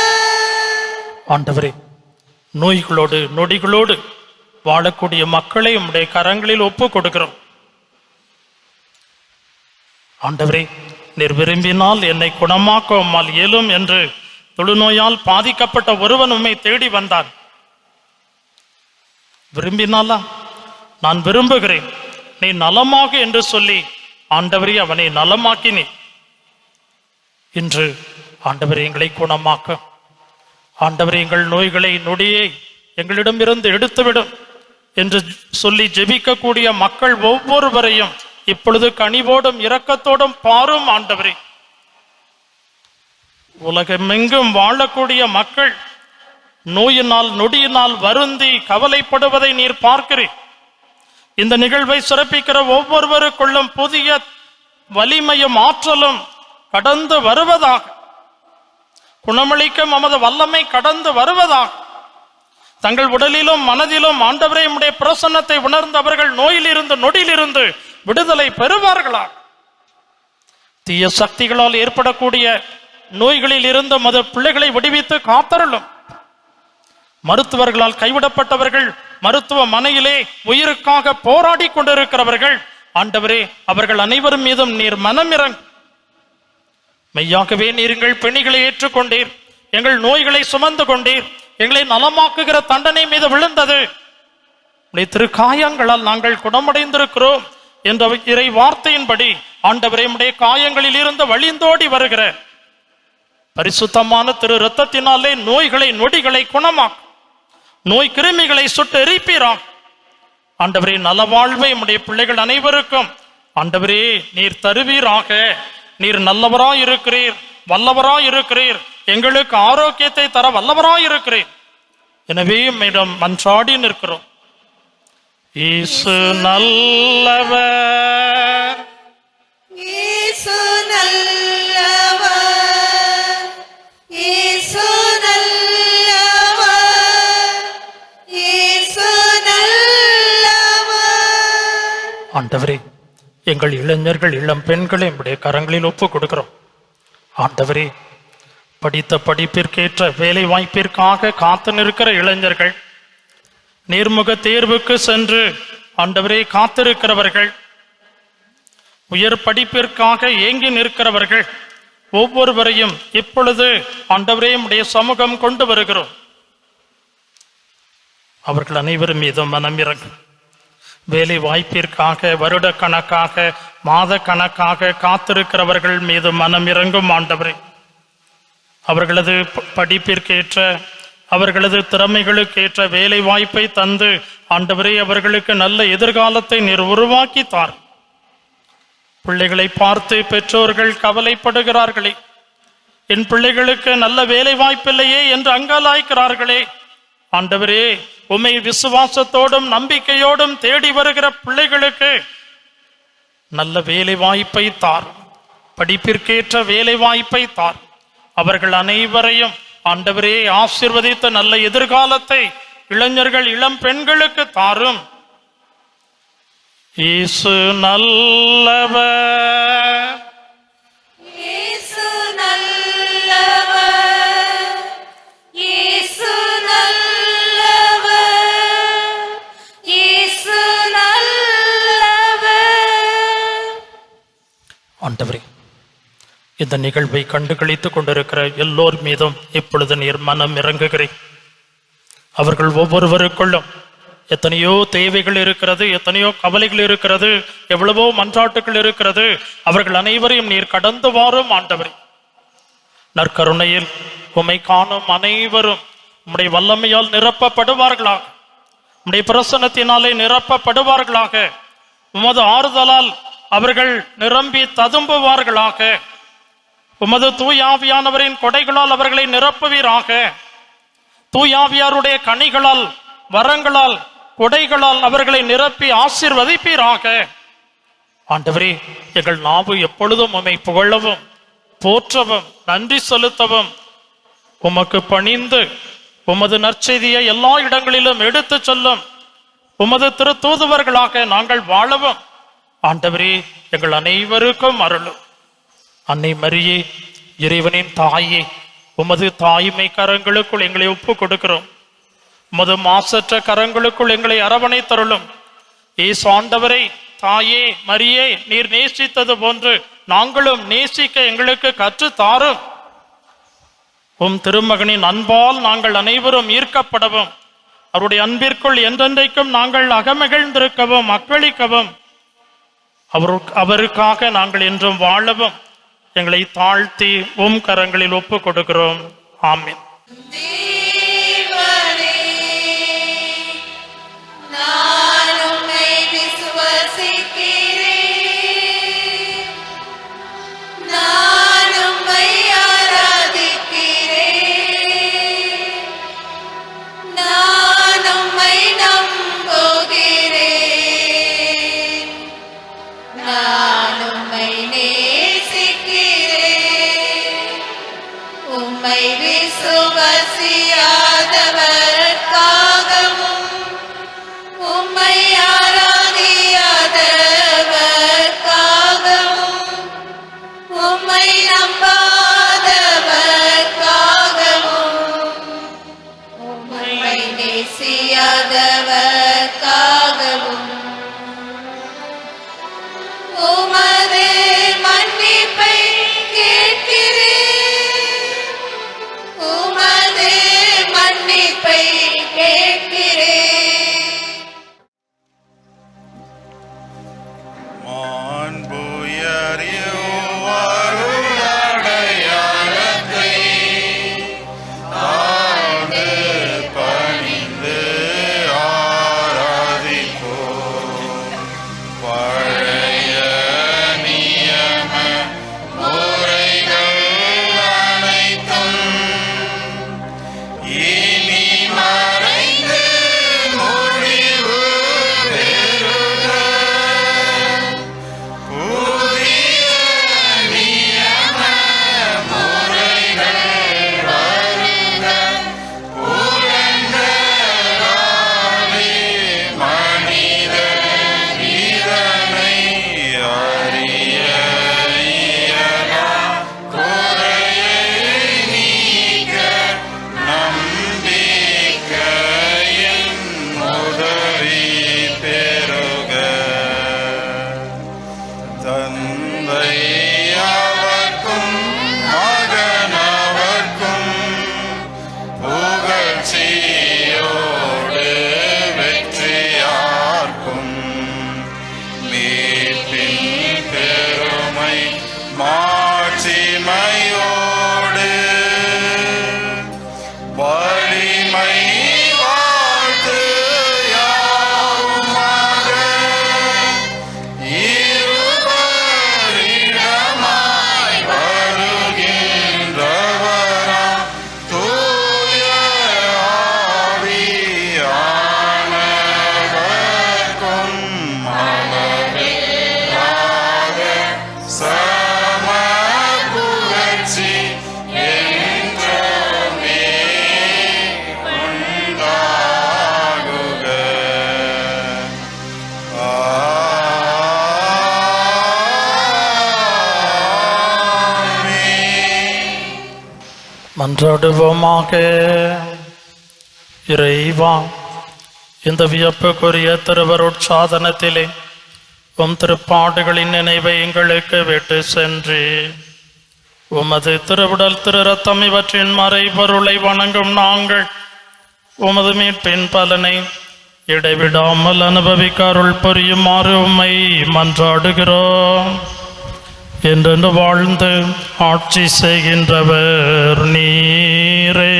ஆண்டவரே, நோய்களோடு நொடிகளோடு வாழக்கூடிய மக்களை உம்முடைய கரங்களில் ஒப்பு கொடுக்கிறோம். ஆண்டவரே, நீர் விரும்பினால் என்னை குணமாக்க உம்மால் இயலும் என்று தொழுநோயால் பாதிக்கப்பட்ட ஒருவன் உம்மை தேடி வந்தான். விரும்பினாலா? நான் விரும்புகிறேன், நீ நலமாக என்று சொல்லி ஆண்டவரே அவனை நலமாக்கினே. இன்று ஆண்டவரே எங்களை குணமாக்க, ஆண்டவரே எங்கள் நோய்களை நொடியை எங்களிடமிருந்து எடுத்துவிடும் என்று சொல்லி ஜெபிக்கக்கூடிய மக்கள் ஒவ்வொருவரையும் இப்பொழுது கனிவோடும் இரக்கத்தோடும் பாரும். ஆண்டவரே, உலகமெங்கும் வாழக்கூடிய மக்கள் நோயினால் நொடியினால் வருந்தி கவலைப்படுவதை நீர் பார்க்கிறீர். இந்த நிகழ்வை சிறப்பிக்கிற ஒவ்வொருவருக்குள்ளும் புதிய வலிமையும் ஆற்றலும் கடந்து வருவதாக, குணமளிக்கும் நமது வல்லமை கடந்து வருவதாக, தங்கள் உடலிலும் மனதிலும் ஆண்டவரே உம்முடைய பிரசன்னத்தை உணர்ந்தவர்கள் நோயிலிருந்து நொடியிலிருந்து விடுதலை பெறுவார்களா. தீய சக்திகளால் ஏற்படக்கூடிய நோய்களில் இருந்து மது பிள்ளைகளை விடுவித்து காத்தருளும். மருத்துவர்களால் கைவிடப்பட்டவர்கள், மருத்துவமனையிலே உயிருக்காக போராடி கொண்டிருக்கிறவர்கள் ஆண்டவரே அவர்கள் அனைவரும் மீதும் நீர் மனமிறங்க. மெய்யாகவே நீர் எங்கள் பிணிகளை ஏற்றுக்கொண்டீர், எங்கள் நோய்களை சுமந்து கொண்டீர், எங்களை நலமாக்குகிற தண்டனை மீது விழுந்தது. திரு காயங்களால் நாங்கள் குணமடைந்திருக்கிறோம் என்ற இறை வார்த்தையின்படி ஆண்டவரே உம்முடைய காயங்களில் இருந்து வழிந்தோடி வருகிற பரிசுத்தமான திரு இரத்தத்தினாலே நோய்களை நொடிகளை குணமாக்கும், நோய் கிருமிகளை சுட்டு எரிப்பீராம். ஆண்டவரே, நலவாழ்வை உம்முடைய பிள்ளைகள் அனைவருக்கும் ஆண்டவரே நீர் தருவீராக, நீர் நல்லவராய் இருக்கிறீர், வல்லவராய் இருக்கிறீர், எங்களுக்கு ஆரோக்கியத்தை தர வல்லவராய் இருக்கிறீர். எனவே உம்மிடம் மன்றாடி நிற்கிறோம். இயேசு நல்லவர், இயேசு நல்லவர், இயேசு நல்லவர், இயேசு நல்லவர். ஆண்டவரே, எங்கள் இளைஞர்கள் இளம் பெண்களை நம்முடைய கரங்களில் ஒப்பு கொடுக்கிறோம். ஆண்டவரே, படித்த படிப்பிற்கேற்ற வேலை வாய்ப்பிற்காக காத்து நிற்கிற இளைஞர்கள், நேர்முக தேர்வுக்கு சென்று ஆண்டவரே காத்திருக்கிறவர்கள், உயர் படிப்பிற்காக ஏங்கி நிற்கிறவர்கள் ஒவ்வொருவரையும் இப்பொழுது ஆண்டவரே உம்முடைய சமூகம் கொண்டு வருகிறோம். அவர்கள் அனைவரும் மீதும் மனமிறங்கும். வேலை வாய்ப்பிற்காக வருட கணக்காக மாத கணக்காக காத்திருக்கிறவர்கள் மீது மனம் இறங்கும் ஆண்டவரே. அவர்களது படிப்பிற்கேற்ற அவர்களது திறமைகளுக்கேற்ற வேலை வாய்ப்பை தந்து ஆண்டவரே அவர்களுக்கு நல்ல எதிர்காலத்தை நீர் உருவாக்கி தார். பிள்ளைகளை பார்த்து பெற்றோர்கள் கவலைப்படுகிறார்களே, என் பிள்ளைகளுக்கு நல்ல வேலை வாய்ப்பில்லையே என்று அங்கலாய்க்கிறார்களே. ஆண்டவரே, உம்மை விசுவாசத்தோடும் நம்பிக்கையோடும் தேடி வருகிற பிள்ளைகளுக்கு நல்ல வேலை வாய்ப்பை தார், படிப்பிற்கேற்ற வேலை வாய்ப்பை தார். அவர்கள் அனைவரையும் ஆண்டவரே ஆசீர்வதித்த நல்ல எதிர்காலத்தை இளைஞர்கள் இளம் பெண்களுக்கு தாரும். இயேசு நல்லவர், இயேசு நல்லவர், இயேசு நல்லவர், இயேசு நல்லவர். ஆண்டவரே, இந்த நிகழ்வை கண்டு களித்துக் கொண்டிருக்கிற எல்லோர் மீதும் இப்பொழுது நீர் மனம் இறங்குகிறேன். அவர்கள் ஒவ்வொருவருக்குள்ளும் எத்தனையோ தேவைகள் இருக்கிறது, எத்தனையோ கவலைகள் இருக்கிறது, எவ்வளவோ மன்றாட்டுகள் இருக்கிறது. அவர்கள் அனைவரையும் நீர் கடந்து வாரும் ஆண்டவரே. நற்கருணையில் உம்மை காணும் அனைவரும் உம்முடைய வல்லமையால் நிரப்பப்படுவார்களாக, உம்முடைய பிரசன்னத்தினாலே நிரப்பப்படுவார்களாக, உமது ஆறுதலால் அவர்கள் நிரம்பி ததும்புவார்களாக, உமது தூயாவியானவரின் கொடைகளால் அவர்களை நிரப்புவீராக, தூயாவியாருடைய கனிகளால் வரங்களால் கொடைகளால் அவர்களை நிரப்பி ஆசீர்வதிப்பீராக. ஆண்டவரே, எங்கள் நாவு எப்பொழுதும் உம்மை புகழவும் போற்றவும் நன்றி செலுத்தவும் உமக்கு பணிந்து உமது நற்செய்தியை எல்லா இடங்களிலும் எடுத்து செல்லும் உமது திருத்தூதுவர்களாக நாங்கள் வாழவும் ஆண்டவரே எங்கள் அனைவருக்கும் அருளும். அன்னை மரியே, இறைவனின் தாயே, உமது தாய்மை கரங்களுக்குள் எங்களை ஒப்பு கொடுக்கிறோம். உமது மாசற்ற கரங்களுக்குள் எங்களை அரவணைத்தருளும். ஏசு ஆண்டவரை தாயே மரியே நீர் நேசித்தது போன்று நாங்களும் நேசிக்க எங்களுக்கு கற்று தாரும். உம் திருமகனின் அன்பால் நாங்கள் அனைவரும் ஈர்க்கப்படவும் அவருடைய அன்பிற்குள் என்றென்றைக்கும் நாங்கள் அகமகிழ்ந்திருக்கவும் அக்களிக்கவும் அவருக்காக நாங்கள் என்றும் வாழவும் எங்களை தாழ்த்தி உம் கரங்களில் ஒப்பு கொடுக்கிறோம். ஆமென். தேவனே, நான் உம்மை விசுவசிக்கிறேன், நான் உம்மை ஆராதிக்கிறேன், நான் உம்மை நம்புகிறேன், நான் உம்மை நேசிக்கிறேன். உம்மை விசுவசியாதவர்க்காகவும் உம்மை ஆராதியாதவர்க்காகவும் உம்மை நம்பாதவர்க்காகவும் உம்மை நேசியாதவர்க்காகவும் உமது மன்னிப்பை கேட்கிறேன், உமது மன்னிப்பை கேட்கிறேன். பணிந்து மன்றாடுவோமாக. இறைவா, இந்த வியப்புக்குரிய திருவருட்சாதனத்திலே உம் திருப்பாடுகளின் நினைவை எங்களுக்கு விட்டு சென்று உமது திருவுடல் திரு ரத்தம் இவற்றின் மறைபொருளை வணங்கும் நாங்கள் உமது மீட்பின் பலனை இடைவிடாமல் அனுபவிக்க அருள் புரியுமாறு உம்மை மன்றாடுகிறோம். என்றென்று வாழ்ந்து ஆட்சி செய்கின்றவர் நீரே.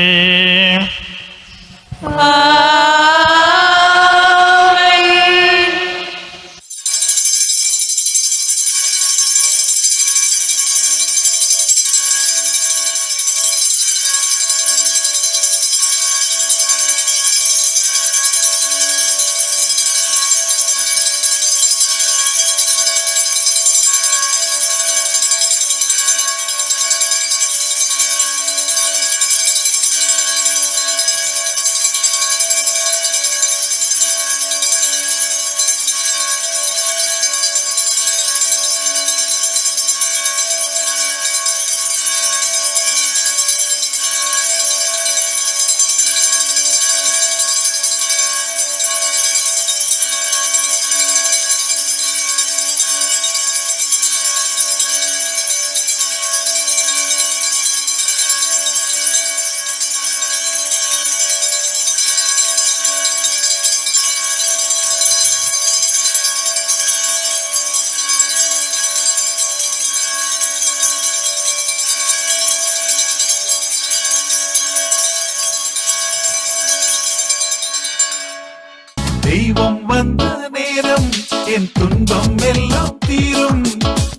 தெய்வம் வந்த நேரம் என் துன்பம் எல்லாம் தீரும்.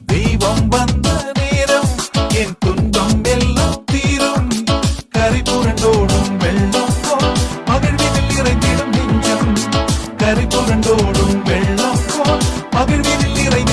தெய்வம் வந்த நேரம் என் துன்பம் எல்லாம் தீரும். கரை புரண்டோடும் வெள்ளம் போல் மகிழ்வினில் இறைந்திடும் நெஞ்சம். கரை புரண்டோடும் வெள்ளம் போல் மகிழ்வினில் இறை